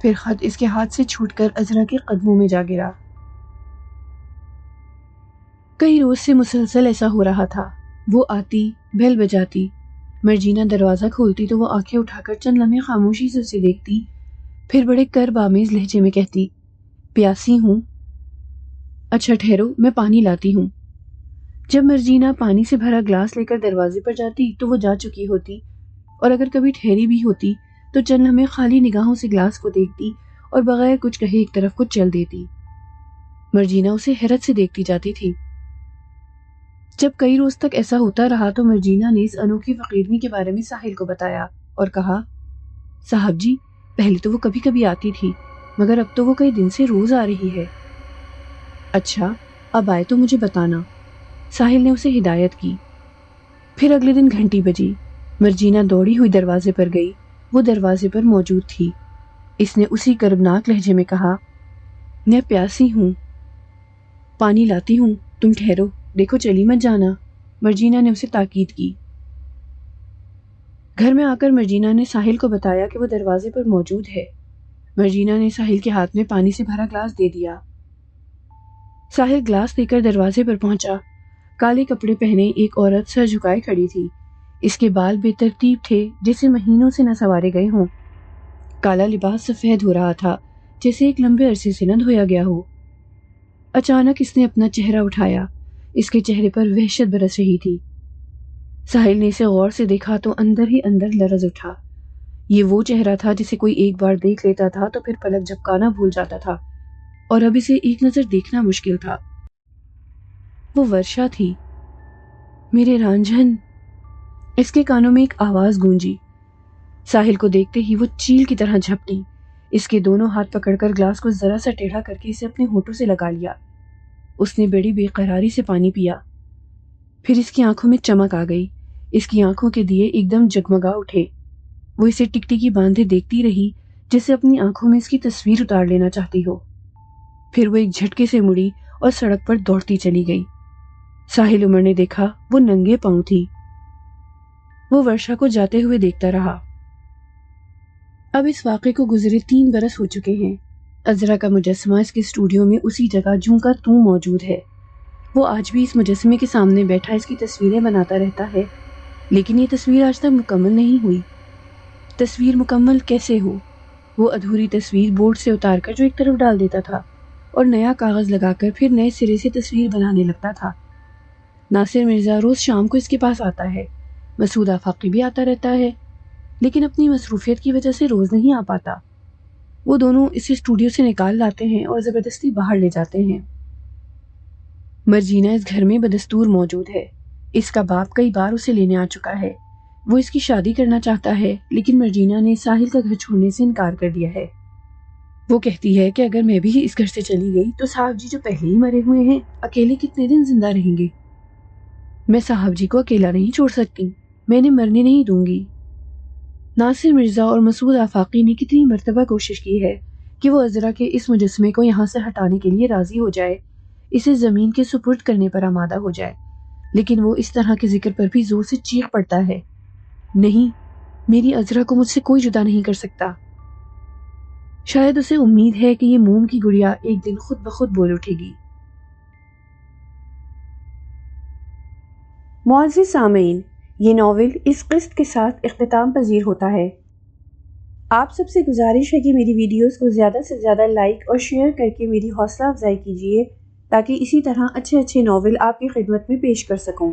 پھر خط اس کے ہاتھ سے چھوٹ کر عذرا کے قدموں میں جا گرا۔ کئی روز سے مسلسل ایسا ہو رہا تھا۔ وہ آتی، بیل بجاتی، مرجینہ دروازہ کھولتی تو وہ آنکھیں اٹھا کر چند لمحے خاموشی سے اسے دیکھتی، پھر بڑے کرب آمیز لہجے میں کہتی، پیاسی ہوں۔ اچھا ٹھہرو، میں پانی لاتی ہوں۔ جب مرجینہ پانی سے بھرا گلاس لے کر دروازے پر جاتی تو وہ جا چکی ہوتی، اور اگر کبھی ٹھہری بھی ہوتی تو چند لمحے خالی نگاہوں سے گلاس کو دیکھتی اور بغیر کچھ کہے ایک طرف کو چل دیتی۔ مرجینہ اسے حیرت سے دیکھتی جاتی تھی۔ جب کئی روز تک ایسا ہوتا رہا تو مرجینہ نے اس انوکھی فقیرنی کے بارے میں ساحل کو بتایا اور کہا، صاحب جی، پہلے تو وہ کبھی کبھی آتی تھی، مگر اب تو وہ کئی دن سے روز آ رہی ہے۔ اچھا، اب آئے تو مجھے بتانا، ساحل نے اسے ہدایت کی۔ پھر اگلے دن گھنٹی بجی۔ مرجینہ دوڑی ہوئی دروازے پر گئی۔ وہ دروازے پر موجود تھی۔ اس نے اسی کربناک لہجے میں کہا، میں پیاسی ہوں، پانی لاتی ہوں، تم ٹھہرو، دیکھو چلی مت جانا۔ مرجینہ نے اسے تاکید کی۔ گھر میں آ کر مرجینہ نے ساحل کو بتایا کہ وہ دروازے پر موجود ہے۔ مرجینہ نے ساحل کے ہاتھ میں پانی سے بھرا گلاس دے دیا۔ ساحل گلاس لے کر دروازے پر پہنچا۔ کالے کپڑے پہنے ایک عورت سر جھکائے کھڑی تھی۔ اس کے بال بے ترتیب تھے، جیسے مہینوں سے نہ سنوارے گئے ہوں۔ کالا لباس سفید ہو رہا تھا، جیسے ایک لمبے عرصے سے نہ دھویا گیا ہو۔ اچانک اس نے اپنا چہرہ اٹھایا۔ اس کے چہرے پر وحشت برس رہی تھی۔ ساحل نے اسے غور سے دیکھا تو اندر ہی اندر لرز اٹھا۔ یہ وہ چہرہ تھا جسے کوئی ایک بار دیکھ لیتا تھا تو پھر پلک جھپکانا بھول جاتا تھا، اور اب اسے ایک نظر دیکھنا مشکل تھا۔ وہ ورشا تھی۔ میرے رانجھن، اس کے کانوں میں ایک آواز گونجی۔ ساحل کو دیکھتے ہی وہ چیل کی طرح جھپٹی۔ اس کے دونوں ہاتھ پکڑ کر گلاس کو ذرا سا ٹیڑھا کر کے اسے اپنے ہونٹوں سے لگا لیا۔ اس نے بڑی بے قراری سے پانی پیا۔ پھر اس کی آنکھوں میں چمک آ گئی۔ اس کی آنکھوں کے دیے ایک دم جگمگا اٹھے۔ وہ اسے ٹکٹکی باندھے دیکھتی رہی، جیسے اپنی آنکھوں میں اس کی تصویر اتار لینا چاہتی ہو۔ پھر وہ ایک جھٹکے سے مڑی اور سڑک پر دوڑتی چلی گئی۔ ساحل عمر نے دیکھا وہ ننگے پاؤں تھی۔ وہ ورشا کو جاتے ہوئے دیکھتا رہا۔ اب اس واقعے کو گزرے 3 برس ہو چکے ہیں۔ عذرا کا مجسمہ اس کے اسٹوڈیو میں اسی جگہ جوں کا توں موجود ہے۔ وہ آج بھی اس مجسمے کے سامنے بیٹھا اس کی تصویریں بناتا رہتا ہے، لیکن یہ تصویر آج تک مکمل نہیں ہوئی۔ تصویر مکمل کیسے ہو؟ وہ ادھوری تصویر بورڈ سے اتار کر جو ایک طرف ڈال دیتا تھا اور نیا کاغذ لگا کر پھر نئے سرے سے تصویر بنانے لگتا تھا۔ ناصر مرزا روز شام کو اس کے پاس آتا ہے۔ مسعود آفاقی بھی آتا رہتا ہے، لیکن اپنی مصروفیت کی وجہ سے روز نہیں آ پاتا۔ وہ دونوں اسے اسٹوڈیو سے نکال لاتے ہیں اور زبردستی باہر لے جاتے ہیں۔ مرجینہ اس گھر میں بدستور موجود ہے۔ اس کا باپ کئی بار اسے لینے آ چکا ہے۔ وہ اس کی شادی کرنا چاہتا ہے، لیکن مرجینہ نے ساحل کا گھر چھوڑنے سے انکار کر دیا ہے۔ وہ کہتی ہے کہ اگر میں بھی اس گھر سے چلی گئی تو صاحب جی جو پہلے ہی مرے ہوئے ہیں اکیلے کتنے دن زندہ رہیں گے؟ میں صاحب جی کو اکیلا نہیں چھوڑ سکتی، میں انہیں مرنے نہیں دوں گی۔ ناصر مرزا اور مسعود آفاقی نے کتنی مرتبہ کوشش کی ہے کہ وہ عذرا کے اس مجسمے کو یہاں سے ہٹانے کے لیے راضی ہو جائے، اسے زمین کے سپرد کرنے پر آمادہ ہو جائے، لیکن وہ اس طرح کے ذکر پر بھی زور سے چیخ پڑتا ہے، نہیں، میری عذرا کو مجھ سے کوئی جدا نہیں کر سکتا۔ شاید اسے امید ہے کہ یہ موم کی گڑیا ایک دن خود بخود بول اٹھے گی۔ معزز سامعین، یہ ناول اس قسط کے ساتھ اختتام پذیر ہوتا ہے۔ آپ سب سے گزارش ہے کہ میری ویڈیوز کو زیادہ سے زیادہ لائک اور شیئر کر کے میری حوصلہ افزائی کیجیے تاکہ اسی طرح اچھے ناول آپ کی خدمت میں پیش کر سکوں۔